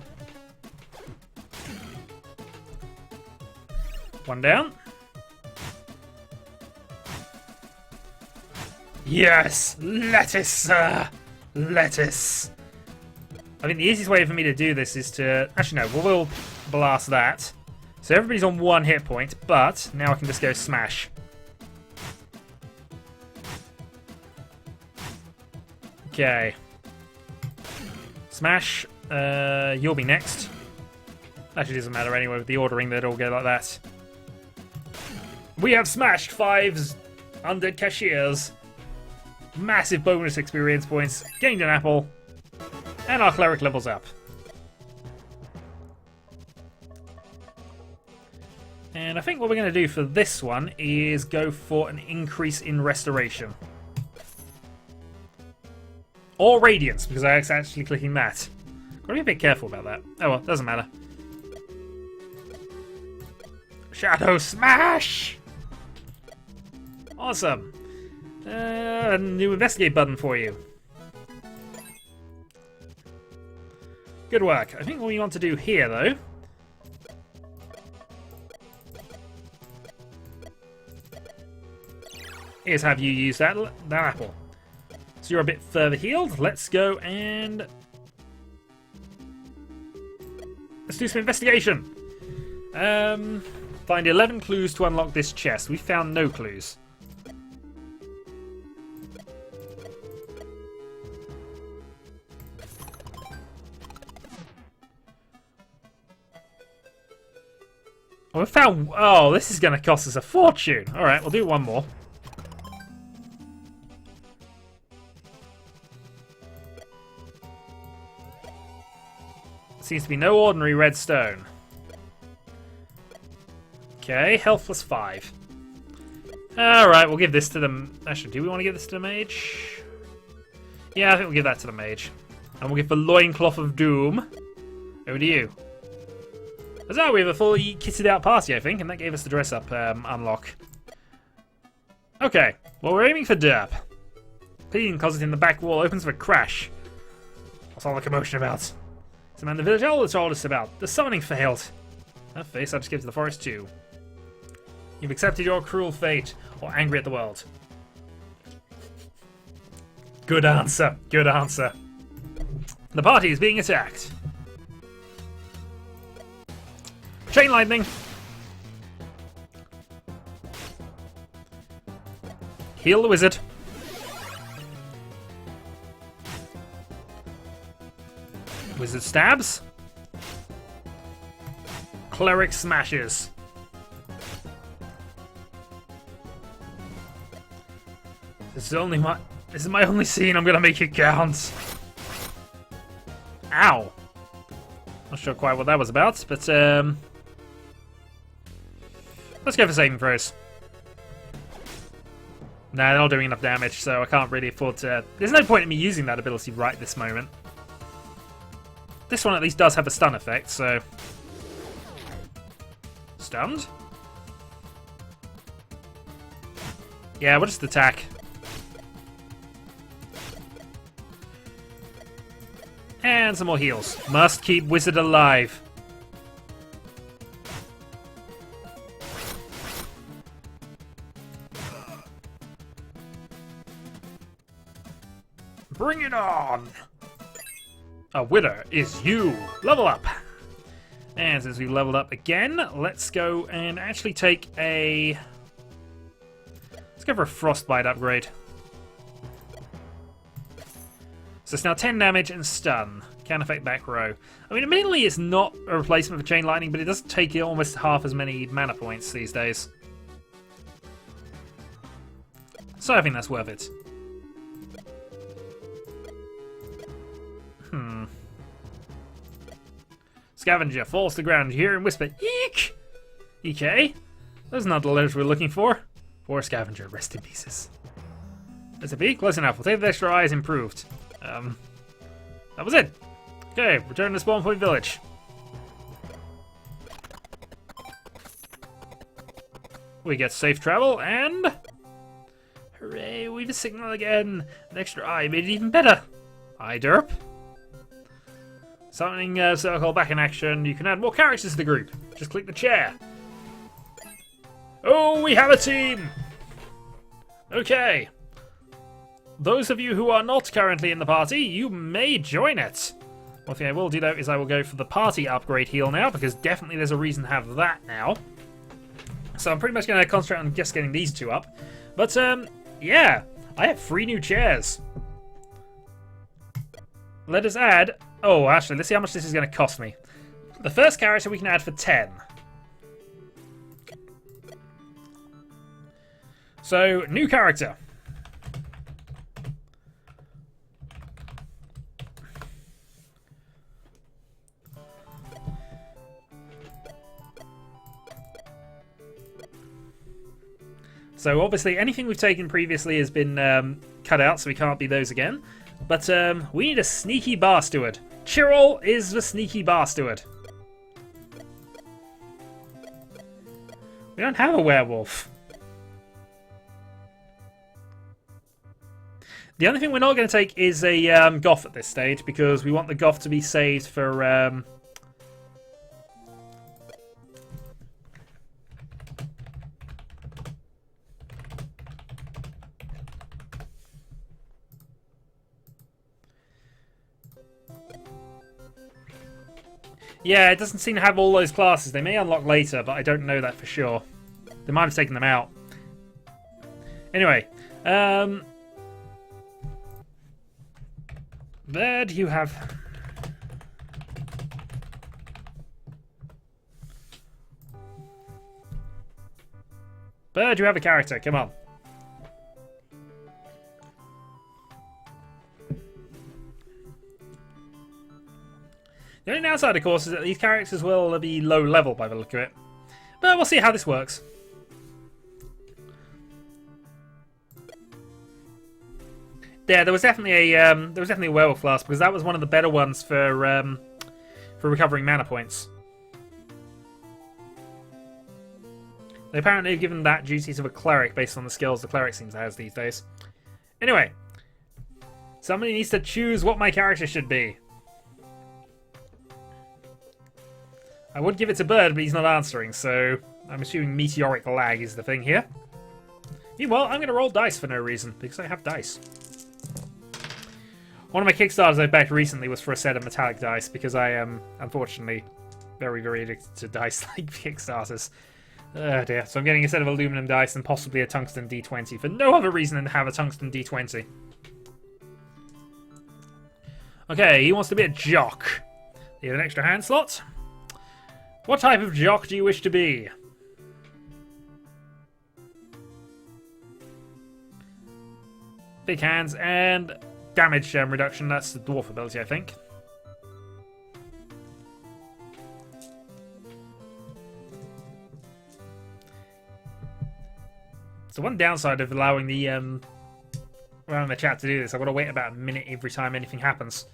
One down. Yes! Lettuce, sir! Lettuce! I think the easiest way for me to do this is to... Actually, no, we'll blast that. So everybody's on 1 hit point, but now I can just go smash. Okay. Smash. You'll be next. Actually, doesn't matter anyway with the ordering, they'd all go like that. We have smashed 5's undead cashiers. Massive bonus experience points. Gained an apple. And our cleric levels up. And I think what we're going to do for this one is go for an increase in restoration. Or radiance, because I was actually clicking that. Gotta be a bit careful about that. Oh well, doesn't matter. Shadow Smash! Awesome. A new investigate button for you. Good work. I think what we want to do here, though, is have you use that apple. So you're a bit further healed. Let's go and let's do some investigation. Find 11 clues to unlock this chest. We found no clues. Oh, we found... Oh, this is going to cost us a fortune. Alright, we'll do one more. Seems to be no ordinary red stone. Okay, health plus 5. Alright, we'll give this to the... Actually, do we want to give this to the mage? Yeah, I think we'll give that to the mage. And we'll give the loincloth of doom over to you. So we have a fully kitted out party, I think, and that gave us the dress up unlock. Okay, well, we're aiming for derp. Cleaning closet in the back wall opens with a crash. What's all the commotion about? Some man in the village elder told us about. The summoning failed. That face I just gave to the forest too. You've accepted your cruel fate, or angry at the world. Good answer, good answer. The party is being attacked. Chain lightning. Heal the wizard. Wizard stabs. Cleric smashes. This is my only scene. I'm gonna make it count. Ow. Not sure quite what that was about, but let's go for saving throws. Nah, they're not doing enough damage, so I can't really afford to... There's no point in me using that ability right this moment. This one at least does have a stun effect, so... Stunned? Yeah, we'll just attack. And some more heals. Must keep wizard alive. Bring it on! A winner is you! Level up! And since we've leveled up again, let's go and actually take a... Let's go for a frostbite upgrade. So it's now 10 damage and stun. Can affect back row. I mean, admittedly, it's not a replacement for Chain Lightning, but it does take almost half as many mana points these days. So I think that's worth it. Scavenger falls to the ground. You hear him whisper, "Eek!" EK? That's not the letters we're looking for. Poor Scavenger, rest in pieces. That's a B, close enough. We'll take the extra eye as improved. That was it. Okay, return to Spawn Point Village. We get safe travel and... Hooray, we have a signal again. An extra eye made it even better. Eye derp. Summoning circle back in action. You can add more characters to the group. Just click the chair. Oh, we have a team! Okay. Those of you who are not currently in the party, you may join it. One thing I will do though is I will go for the party upgrade heal now, because definitely there's a reason to have that now. So I'm pretty much going to concentrate on just getting these two up. But yeah, I have 3 new chairs. Let us add... Oh, actually, let's see how much this is going to cost me. The first character we can add for 10. So, new character. So, obviously, anything we've taken previously has been cut out, so we can't be those again. But we need a sneaky bar steward. Chirrell is the sneaky bar steward. We don't have a werewolf. The only thing we're not going to take is a goth at this stage, because we want the goth to be saved for... Yeah, it doesn't seem to have all those classes. They may unlock later, but I don't know that for sure. They might have taken them out. Anyway, Bird, you have... Bird, you have a character. Come on. The only downside, of course, is that these characters will be low level by the look of it. But we'll see how this works. Yeah, there was definitely a werewolf class, because that was one of the better ones for recovering mana points. They apparently have given that duty to a cleric based on the skills the cleric seems to have these days. Anyway, somebody needs to choose what my character should be. I would give it to Bird, but he's not answering, so I'm assuming meteoric lag is the thing here. Meanwhile, I'm going to roll dice for no reason, because I have dice. One of my Kickstarters I backed recently was for a set of metallic dice, because I am, unfortunately, very, very addicted to dice-like Kickstarters. Oh dear. So I'm getting a set of aluminum dice and possibly a tungsten D20 for no other reason than to have a tungsten D20. Okay, he wants to be a jock. You have an extra hand slot? What type of jock do you wish to be? Big hands and damage reduction. That's the dwarf ability, I think. So one downside of allowing the chat to do this, I've got to wait about a minute every time anything happens.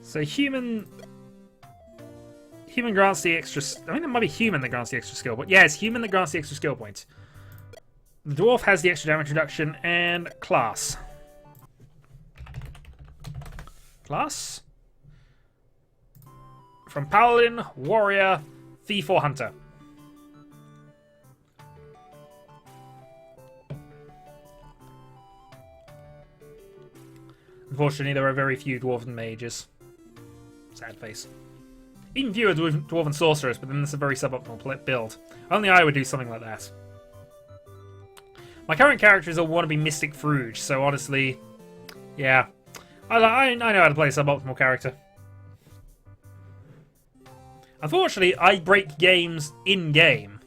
So human grants the extra... I think it might be human that grants the extra skill point. Yeah, it's human that grants the extra skill point. The dwarf has the extra damage reduction and class. Class? From Paladin, Warrior, Thief or Hunter. Unfortunately, there are very few dwarven mages. Sad face. Even fewer dwarven sorcerers, but then it's a very suboptimal build. Only I would do something like that. My current character is a wannabe Mystic Fruge, so honestly, yeah. I know how to play a suboptimal character. Unfortunately, I break games in-game.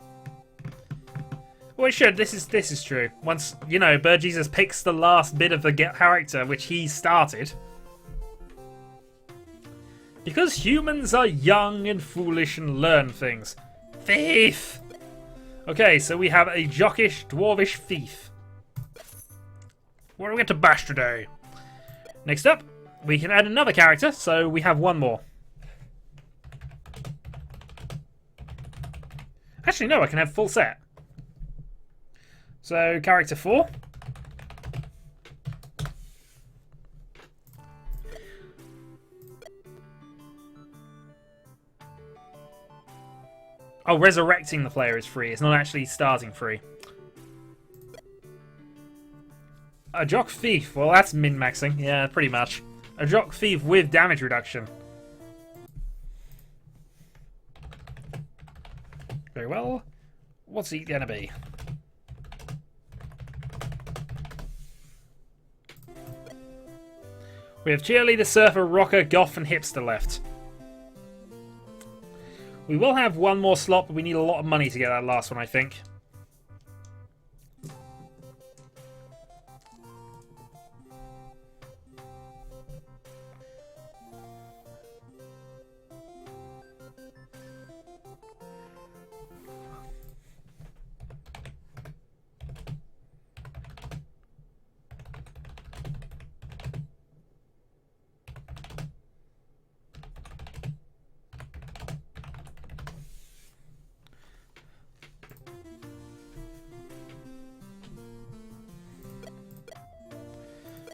Well, it should. This is true. Once, you know, Bird Jesus picks the last bit of the character which he started. Because humans are young and foolish and learn things. Thief! Okay, so we have a jockish, dwarvish thief. What do we get to bash today? Next up, we can add another character, so we have one more. Actually, no, I can have full set. So, character 4. Oh, resurrecting the player is free. It's not actually starting free. A Jock Thief. Well, that's min-maxing. Yeah, pretty much. A Jock Thief with damage reduction. Very well. What's he gonna be? We have cheerleader, surfer, rocker, goth, and hipster left. We will have one more slot, but we need a lot of money to get that last one, I think.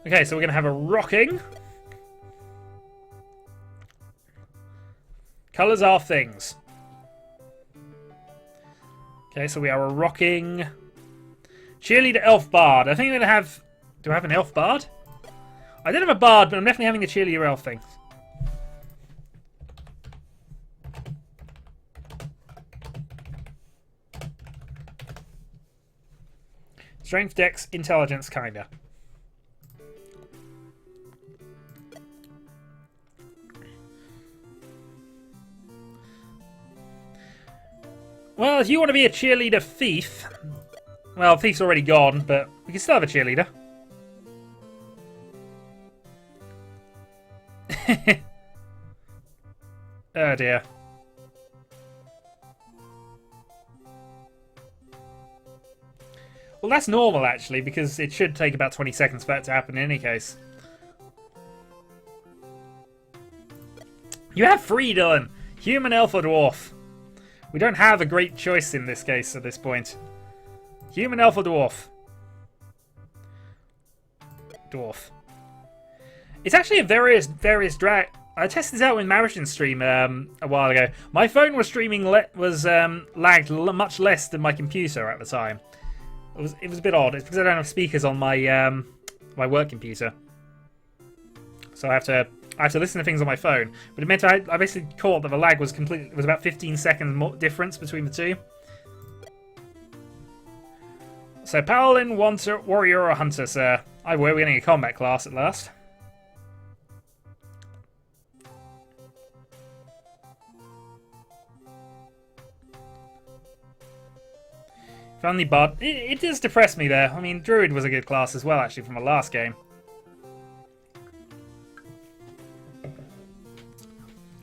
Okay, so we're going to have a rocking. Colours are things. Okay, so we are a rocking cheerleader elf bard. I think I'm going to have... Do I have an elf bard? I don't have a bard, but I'm definitely having the cheerleader elf thing. Strength, dex, intelligence, kinda. Well, if you want to be a cheerleader thief... Well, thief's already gone, but we can still have a cheerleader. Oh dear. Well, that's normal, actually, because it should take about 20 seconds for that to happen in any case. You have free, Dylan. Human, elf, or dwarf. We don't have a great choice in this case at this point. Human, elf, or dwarf? Dwarf. It's actually a various drag. I tested this out in Marishin's stream a while ago. My phone was streaming lagged much less than my computer at the time. It was a bit odd. It's because I don't have speakers on my my work computer, so I have to listen to things on my phone. But it meant I basically caught that the lag was completely. It was about 15 seconds difference between the two. So Paladin, Warrior, or Hunter, sir? Either way, we're getting a combat class at last. Finally, Bard. It does depress me there. I mean, Druid was a good class as well, actually, from the last game.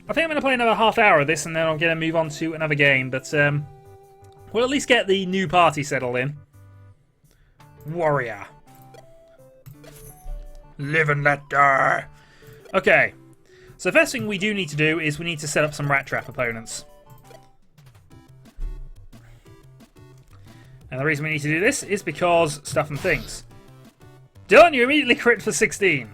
I think I'm going to play another half hour of this, and then I'm going to move on to another game. But we'll at least get the new party settled in. Warrior. Live and let die. Okay. So the first thing we do need to do is we need to set up some rat trap opponents. And the reason we need to do this is because stuff and things. Dylan, you immediately crit for 16.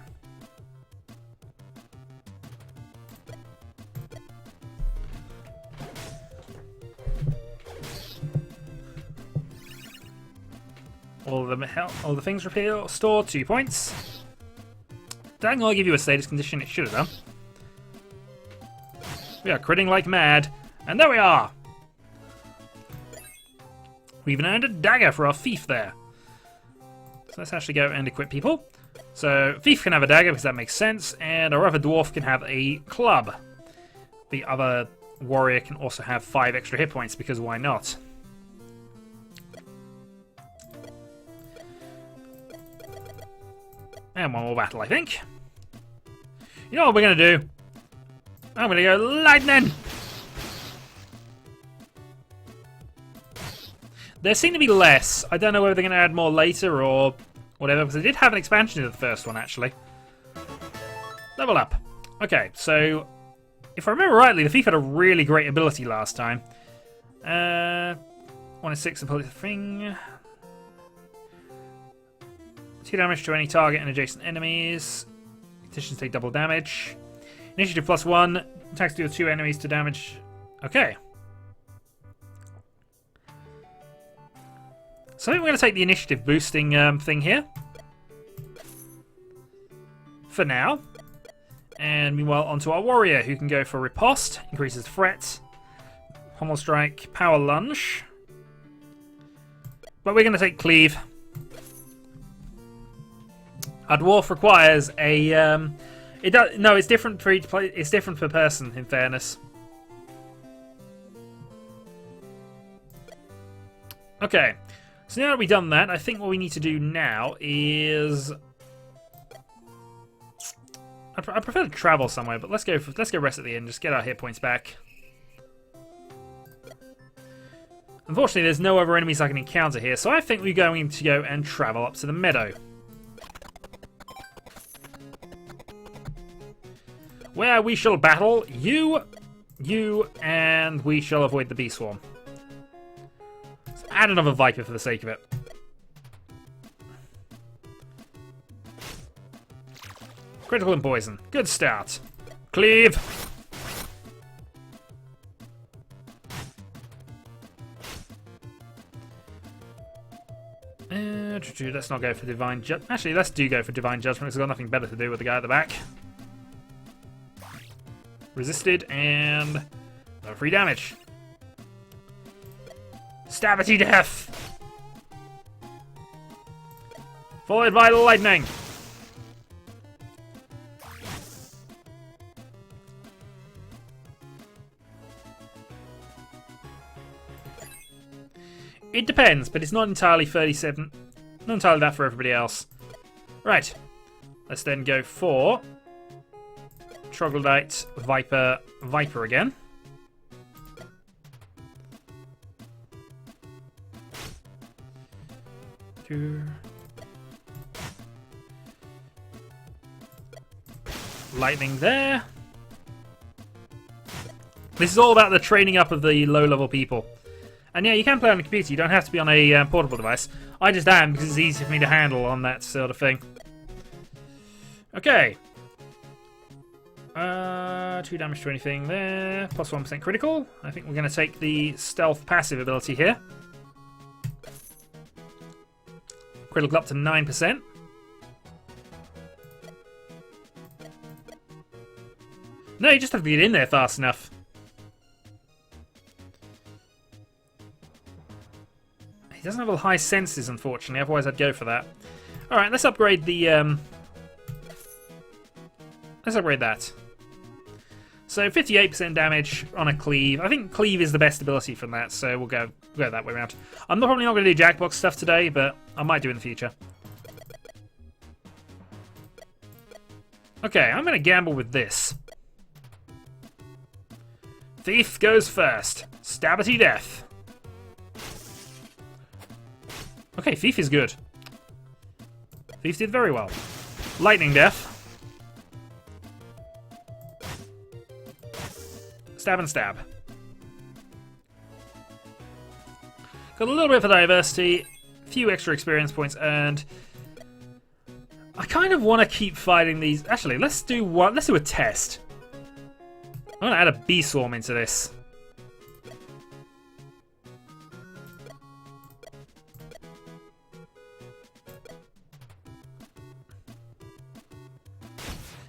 All the things repair store 2 points. Did I give you a status condition? It should have done. We are critting like mad. And there we are! We even earned a dagger for our thief there. So let's actually go and equip people. So thief can have a dagger because that makes sense, and our other dwarf can have a club. The other warrior can also have 5 extra hit points because why not? And one more battle, I think. You know what we're going to do? I'm going to go lightning! There seem to be less. I don't know whether they're going to add more later or whatever, because they did have an expansion to the first one, actually. Level up. Okay, so if I remember rightly, the thief had a really great ability last time. 1 in 6 ability thing. 2 damage to any target and adjacent enemies. Conditions take double damage. Initiative +1. Attacks deal 2 enemies to damage. Okay. So I think we're going to take the initiative boosting thing here. For now. And meanwhile, onto our warrior, who can go for riposte, increases threat, pommel strike, power lunge. But we're going to take cleave. Our dwarf requires a. It's different for each play. It's different per person. In fairness. Okay. So now that we've done that, I think what we need to do now is. I prefer to travel somewhere, but let's go rest at the inn. Just get our hit points back. Unfortunately, there's no other enemies I can encounter here, so I think we're going to go and travel up to the meadow, where we shall battle you, and we shall avoid the bee swarm. Let's add another viper for the sake of it. Critical and poison. Good start. Cleave. Let's not go for divine judgment. Actually, let's go for divine judgment because I've got nothing better to do with the guy at the back. Resisted and no free damage. Stabity death. Followed by lightning. It depends, but it's not entirely 37. Not entirely that for everybody else. Right. Let's then go for Troglodyte, Viper again. Lightning there. This is all about the training up of the low-level people. And yeah, you can play on a computer. You don't have to be on a portable device. I just am because it's easy for me to handle on that sort of thing. Okay. 2 damage to anything there. Plus 1% critical. I think we're going to take the stealth passive ability here. Critical up to 9%. No, you just have to get in there fast enough. He doesn't have high senses, unfortunately, otherwise I'd go for that. Alright, let's upgrade the, let's upgrade that. So 58% damage on a cleave. I think cleave is the best ability from that, so we'll go that way around. I'm probably not going to do Jackbox stuff today, but I might do in the future. Okay, I'm going to gamble with this. Thief goes first. Stabity death. Okay, Thief is good. Thief did very well. Lightning death. Stab and stab. Got a little bit for diversity. A few extra experience points earned. I kind of want to keep fighting these. Actually, let's do one. Let's do a test. I'm going to add a bee swarm into this.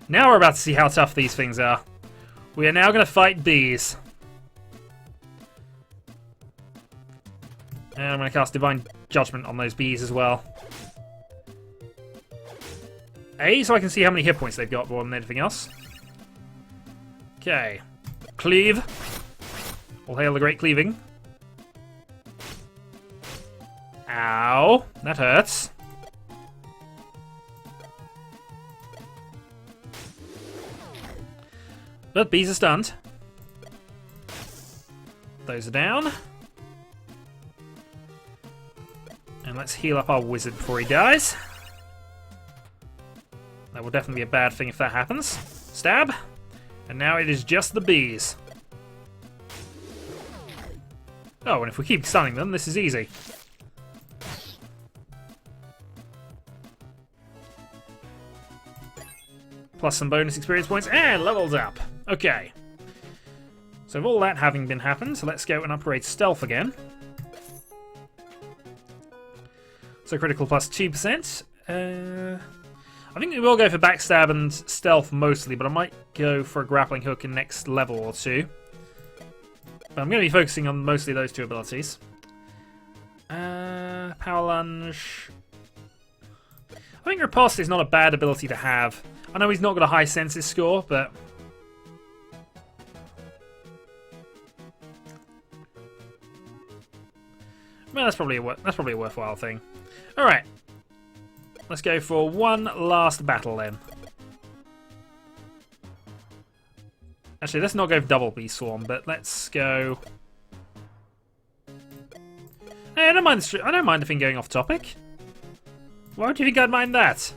Now we're about to see how tough these things are. We are now going to fight bees. And I'm going to cast Divine Judgment on those bees as well. So I can see how many hit points they've got more than anything else. Okay. Cleave. All hail the great cleaving. Ow. That hurts. But bees are stunned. Those are down. And let's heal up our wizard before he dies. That will definitely be a bad thing if that happens. Stab. And now it is just the bees. Oh, and if we keep stunning them, this is easy. Plus some bonus experience points, and levels up. Okay. So with all that having been happened, let's go and upgrade stealth again. So critical plus 2%. I think we will go for backstab and stealth mostly, but I might go for a grappling hook in next level or two. But I'm going to be focusing on mostly those two abilities. Power lunge. I think riposte is not a bad ability to have. I know he's not got a high senses score, but well, that's probably a worthwhile thing. All right, let's go for one last battle then. Actually, let's not go for double bee swarm, but let's go. Hey, I don't mind the thing going off topic. Why would you think I'd mind that?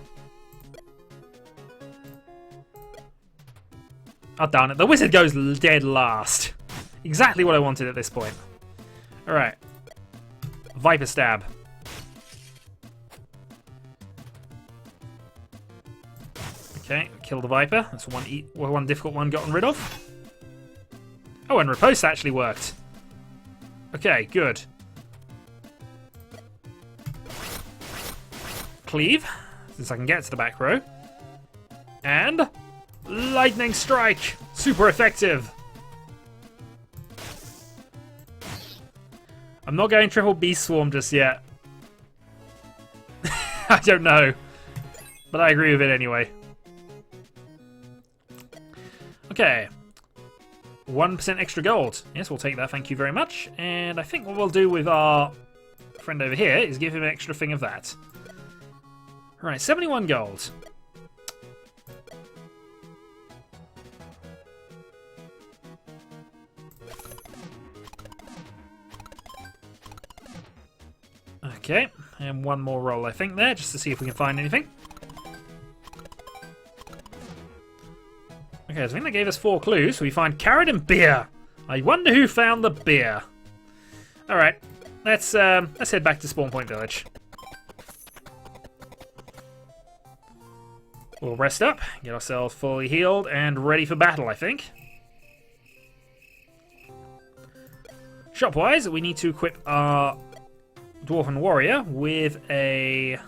Oh, darn it. The wizard goes dead last. Exactly what I wanted at this point. Alright. Viper stab. Okay, kill the viper. That's one difficult one gotten rid of. Oh, and riposte actually worked. Okay, good. Cleave, since I can get to the back row. And lightning strike! Super effective! I'm not going triple beast swarm just yet. I don't know. But I agree with it anyway. Okay. 1% extra gold. Yes, we'll take that, thank you very much. And I think what we'll do with our friend over here is give him an extra thing of that. Right, 71 gold. Okay, and one more roll I think there, just to see if we can find anything. Okay, so I think they gave us 4 clues, so we find carrot and beer. I wonder who found the beer. Alright, let's head back to Spawn Point Village. We'll rest up, get ourselves fully healed, and ready for battle, I think. Shop-wise, we need to equip our Dwarven Warrior with a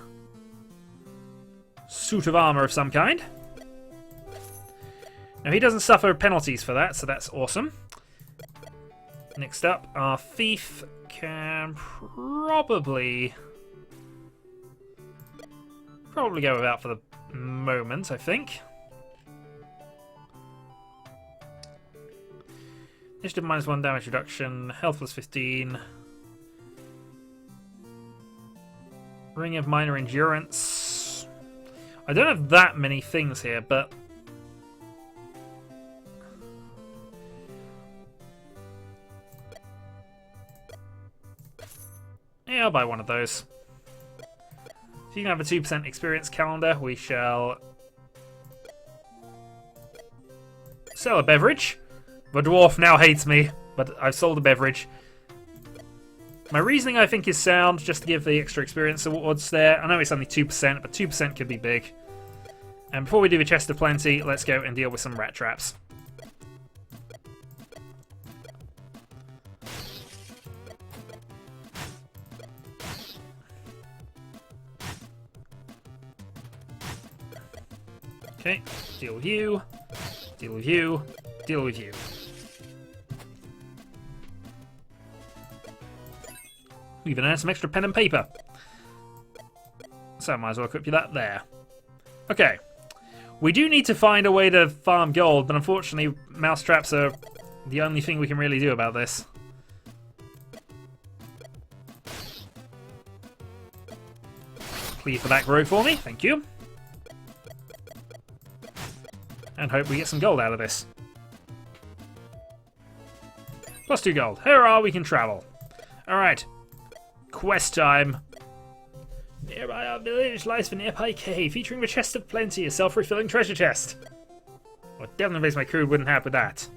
suit of armor of some kind. Now, he doesn't suffer penalties for that, so that's awesome. Next up, our Thief can probably go without for the moment, I think. Initiative -1 damage reduction, health plus 15. Ring of minor endurance. I don't have that many things here, but yeah, I'll buy one of those. If you can have a 2% experience calendar, we shall sell a beverage. The dwarf now hates me, but I've sold a beverage. My reasoning, I think, is sound, just to give the extra experience awards there. I know it's only 2%, but 2% could be big. And before we do the chest of plenty, let's go and deal with some rat traps. Okay, deal with you. Deal with you. Deal with you. We even earned some extra pen and paper. So I might as well equip you that there. Okay. We do need to find a way to farm gold, but unfortunately mousetraps are the only thing we can really do about this. Clear for that grow for me, thank you. And hope we get some gold out of this. Plus 2 gold. Hurrah, we can travel. Alright. Quest time. Nearby our village lies the nearby cave, featuring the chest of plenty, a self-refilling treasure chest. Well, definitely makes my crew wouldn't have with that.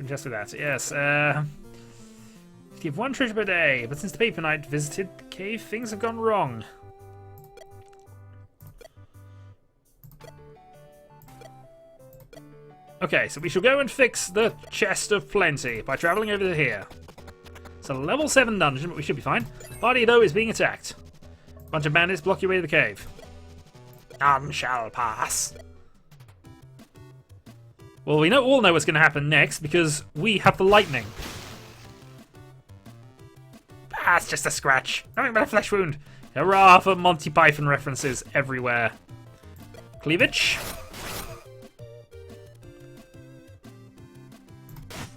Just with that, yes. Give 1 treasure per day, but since the paper knight visited the cave, things have gone wrong. Okay, so we shall go and fix the chest of plenty by travelling over to here. It's a level 7 dungeon, but we should be fine. Party, though, is being attacked. Bunch of bandits block your way to the cave. None shall pass. Well, we all know what's going to happen next, because we have the lightning. Ah, it's just a scratch. Nothing but a flesh wound. Hurrah for Monty Python references everywhere. Cleavage.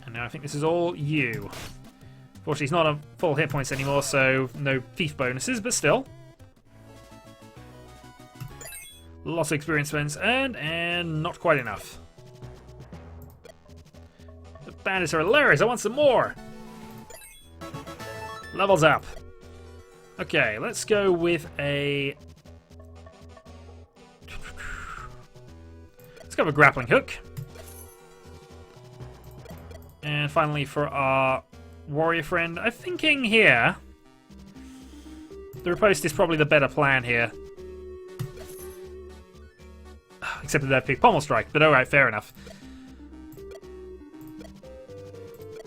And now I think this is all you. Fortunately, he's not on full hit points anymore, so no thief bonuses, but still. Lots of experience points earned, and not quite enough. The bandits are hilarious, I want some more! Levels up. Okay, let's go with a... Let's go with a grappling hook. And finally for our warrior friend, I'm thinking here... The riposte is probably the better plan here. Except that I picked Pommel Strike, but alright, fair enough.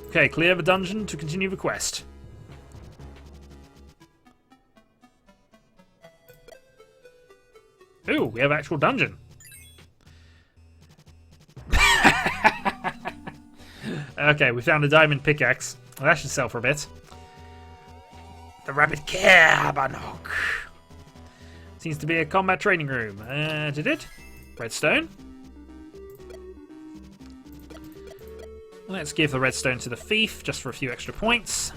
Okay, clear the dungeon to continue the quest. Ooh, we have an actual dungeon. Okay, we found a diamond pickaxe. Well, that should sell for a bit. The Rabbit Cabanok. Seems to be a combat training room. Did it? Redstone. Let's give the redstone to the thief, just for a few extra points.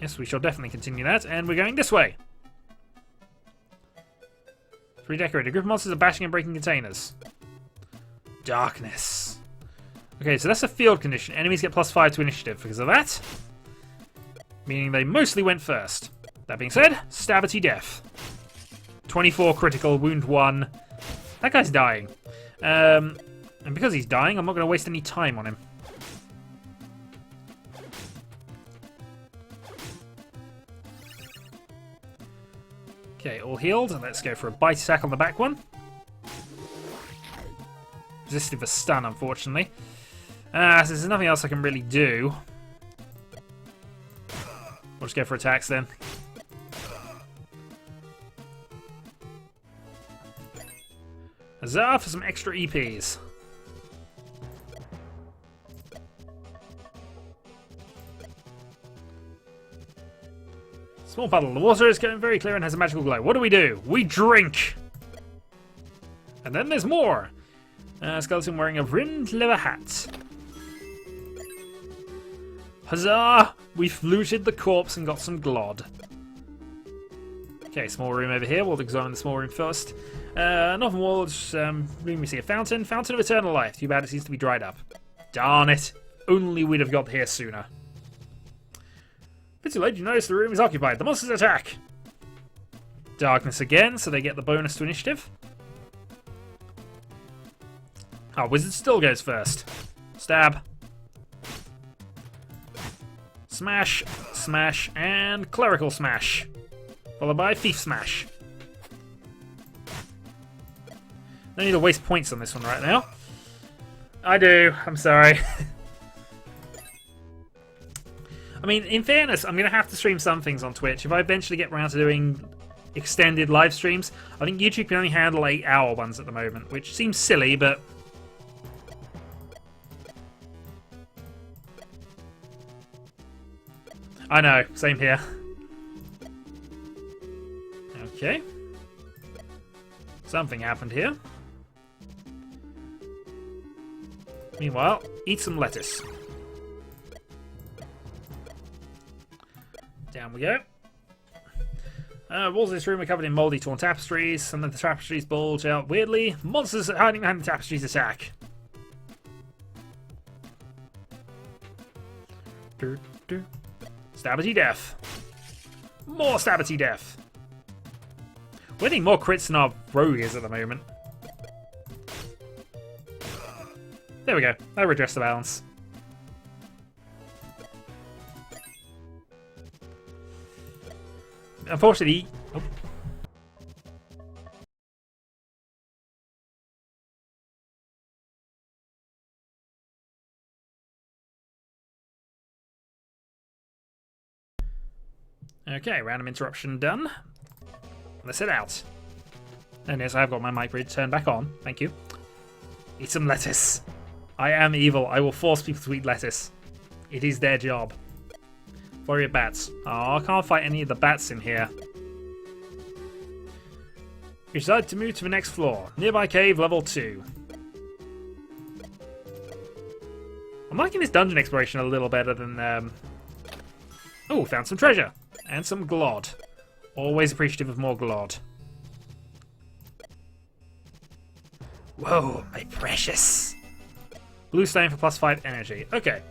Yes, we shall definitely continue that, and we're going this way. Redecorated. A group of monsters are bashing and breaking containers. Darkness. Okay, so that's a field condition. Enemies get +5 to initiative because of that. Meaning they mostly went first. That being said, Stabity death. 24 critical, wound 1. That guy's dying. And because he's dying, I'm not going to waste any time on him. Okay, all healed. Let's go for a bite attack on the back one. Resisted the stun, unfortunately. So there's nothing else I can really do. We'll just go for attacks then. Huzzah for some extra EPs. Small puddle. The water is getting very clear and has a magical glow. What do? We drink! And then there's more. Skeleton wearing a rimmed leather hat. Huzzah! We've looted the corpse and got some glod. Okay, small room over here. We'll examine the small room first. Northern walls, room we see a fountain. Fountain of eternal life. Too bad it seems to be dried up. Darn it. Only we'd have got here sooner. Bit too late, you notice the room is occupied. The monsters attack! Darkness again, so they get the bonus to initiative. Our wizard still goes first. Stab. Smash, smash, and clerical smash. Followed by thief smash. No need to waste points on this one right now. I do, I'm sorry. I mean, in fairness, I'm going to have to stream some things on Twitch. If I eventually get around to doing extended live streams, I think YouTube can only handle 8-hour ones at the moment, which seems silly, but... I know, same here. Okay. Something happened here. Meanwhile, eat some lettuce. Down we go. Walls of this room are covered in mouldy, torn tapestries. Some of the tapestries bulge out weirdly. Monsters hiding behind the tapestries attack. Stabity death. More stabity death. We're getting more crits than our rogue is at the moment. There we go. I redressed the balance. Unfortunately... Oh. Okay, random interruption done. Let's head out. And yes, I've got my mic read turned back on. Thank you. Eat some lettuce. I am evil. I will force people to eat lettuce. It is their job. Flurry of bats. Oh, I can't fight any of the bats in here. You decide to move to the next floor. Nearby cave, level 2. I'm liking this dungeon exploration a little better than... Oh, found some treasure. And some glod. Always appreciative of more glod. Whoa, my precious. Blue stone for +5 energy. Okay.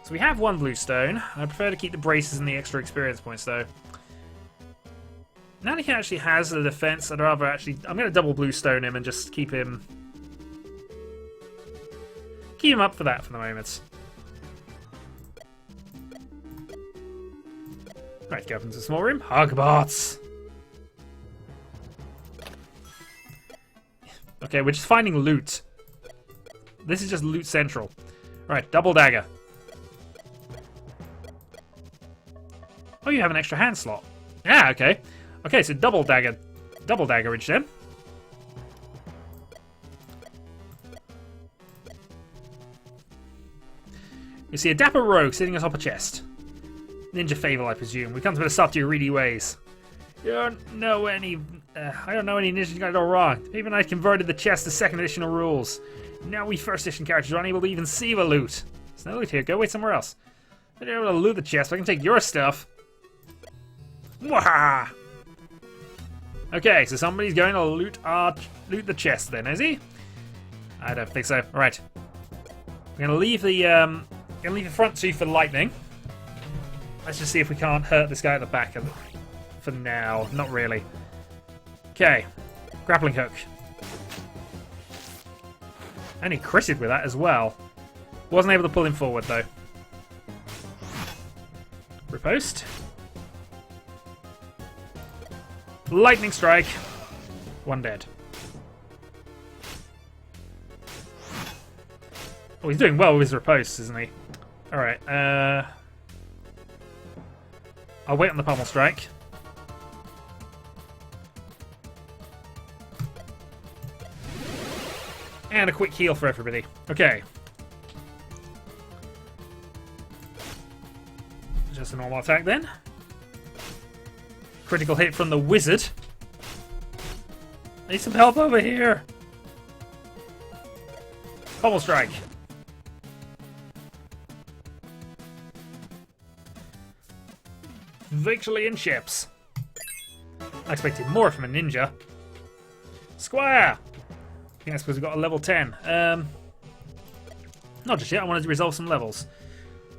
So we have one blue stone. I prefer to keep the braces and the extra experience points, though. Now that he actually has the defense, I'd rather actually... I'm going to double blue stone him and just keep him... Keep him up for that for the moment. Right, go up into the small room. Hogbots! Okay, we're just finding loot. This is just loot central. Right, double dagger. Oh, you have an extra hand slot. Yeah, okay. Okay, so double daggerage then. You see a dapper rogue sitting atop a chest. Ninja fable, I presume. We come to the to your greedy ways. You don't know any... I don't know any ninjas got it all wrong. Even I converted the chest to second edition rules. Now we first edition characters are unable to even see the loot. There's no loot here. Go wait somewhere else. I'm not able to loot the chest, but I can take your stuff. Mwah! Okay, so somebody's going to loot the chest then, is he? I don't think so. Alright. We're gonna leave the front two for lightning. Let's just see if we can't hurt this guy at the back for now. Not really. Okay. Grappling hook. And he critted with that as well. Wasn't able to pull him forward though. Riposte. Lightning strike. One dead. Oh, he's doing well with his riposte, isn't he? Alright, I'll wait on the pummel strike. And a quick heal for everybody. Okay. Just a normal attack then. Critical hit from the wizard. Need some help over here. Pummel strike. Victory in ships. I expected more from a ninja. Squire! I think that's because we've got a level 10. Not just yet, I wanted to resolve some levels.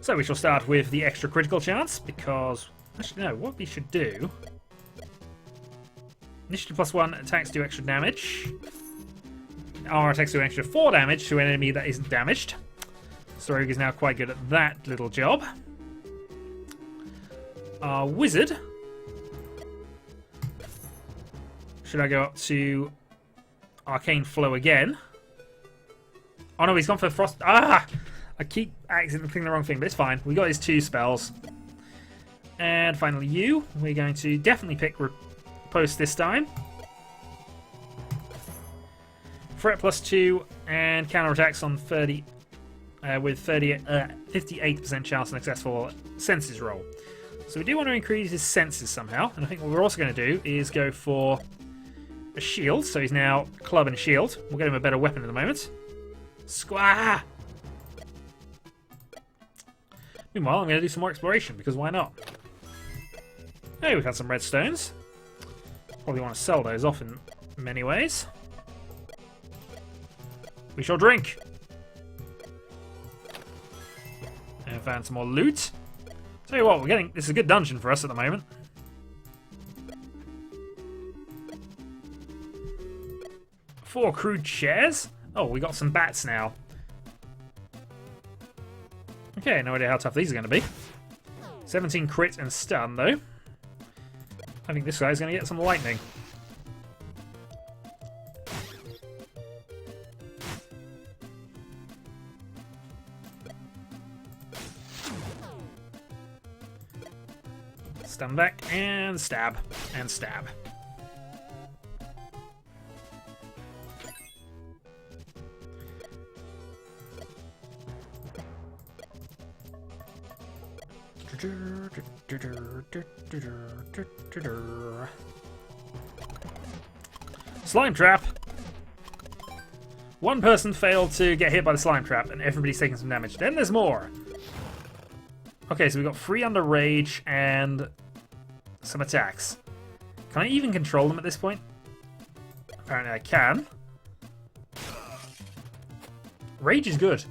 So we shall start with the extra critical chance, because... Actually, no, what we should do... Initiative +1 attacks do extra damage. Armor attacks do an extra 4 damage to an enemy that isn't damaged. So Rogue is now quite good at that little job. Our wizard. Should I go up to Arcane Flow again? Oh no, he's gone for Frost. Ah! I keep accidentally clicking the wrong thing, but it's fine. We got his 2 spells. And finally you. We're going to definitely pick Riposte this time. Threat +2 and counterattacks on 30 with 58% chance of successful senses roll. So we do want to increase his senses somehow, and I think what we're also going to do is go for a shield. So he's now club and shield. We'll get him a better weapon in a moment. Squah! Meanwhile, I'm going to do some more exploration, because why not? Hey, we've had some redstones. Probably want to sell those off in many ways. We shall drink. And found some more loot. Tell you what, we're getting. This is a good dungeon for us at the moment. Four crude chairs. Oh, we got some bats now. Okay, no idea how tough these are going to be. 17 crit and stun, though. I think this guy's going to get some lightning. Stun back and stab and stab. Slime trap. One person failed to get hit by the slime trap and everybody's taking some damage. Then there's more. Okay, so we've got 3 under rage and some attacks. Can I even control them at this point? Apparently I can. Rage is good.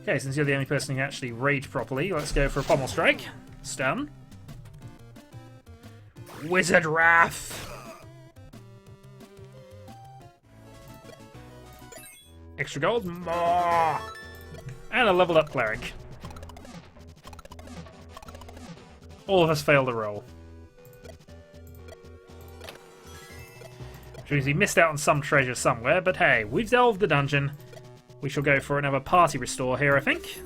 Okay, since you're the only person who can actually rage properly, let's go for a pommel strike. Stun. Wizard Wrath. Extra gold. More. And a leveled up cleric. All of us failed a roll. Which means we missed out on some treasure somewhere, but hey, we've delved the dungeon. We shall go for another party restore here, I think.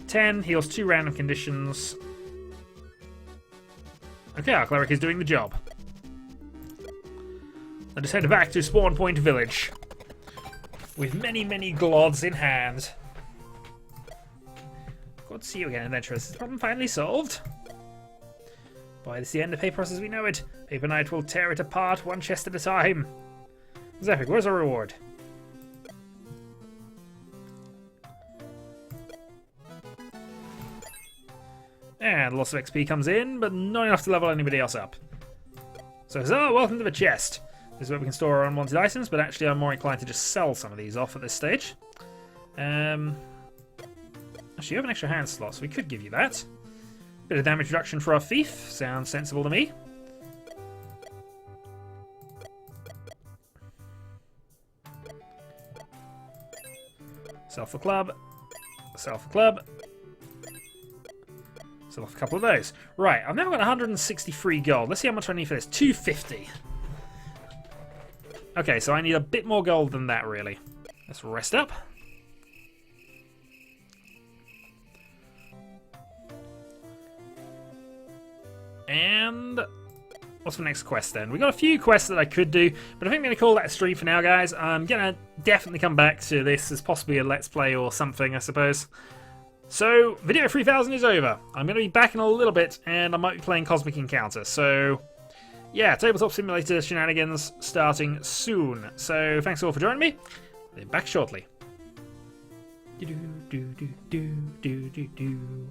10, heals 2 random conditions. Okay, our cleric is doing the job. Let us head back to Spawn Point Village. With many, many glods in hand. Good to see you again, adventurers. Is the problem finally solved? Boy, this is the end of Paper as we know it. Paper Knight will tear it apart, one chest at a time. Zephyr, where's our reward? And lots of XP comes in, but not enough to level anybody else up. So, welcome to the chest. This is where we can store our unwanted items, but actually I'm more inclined to just sell some of these off at this stage. Actually, you have an extra hand slot, so we could give you that. Bit of damage reduction for our thief. Sounds sensible to me. Sell for club. Sell for club. Sell off a couple of those. Right, I've now got 163 gold. Let's see how much I need for this. 250. Okay, so I need a bit more gold than that, really. Let's rest up. And what's the next quest then? We've got a few quests that I could do, but I think I'm going to call that a stream for now, guys. I'm going to definitely come back to this as possibly a Let's Play or something, I suppose. So, video 3000 is over. I'm going to be back in a little bit, and I might be playing Cosmic Encounter. So, yeah, Tabletop Simulator shenanigans starting soon. So, thanks all for joining me. I'll be back shortly. Do do do do do do do.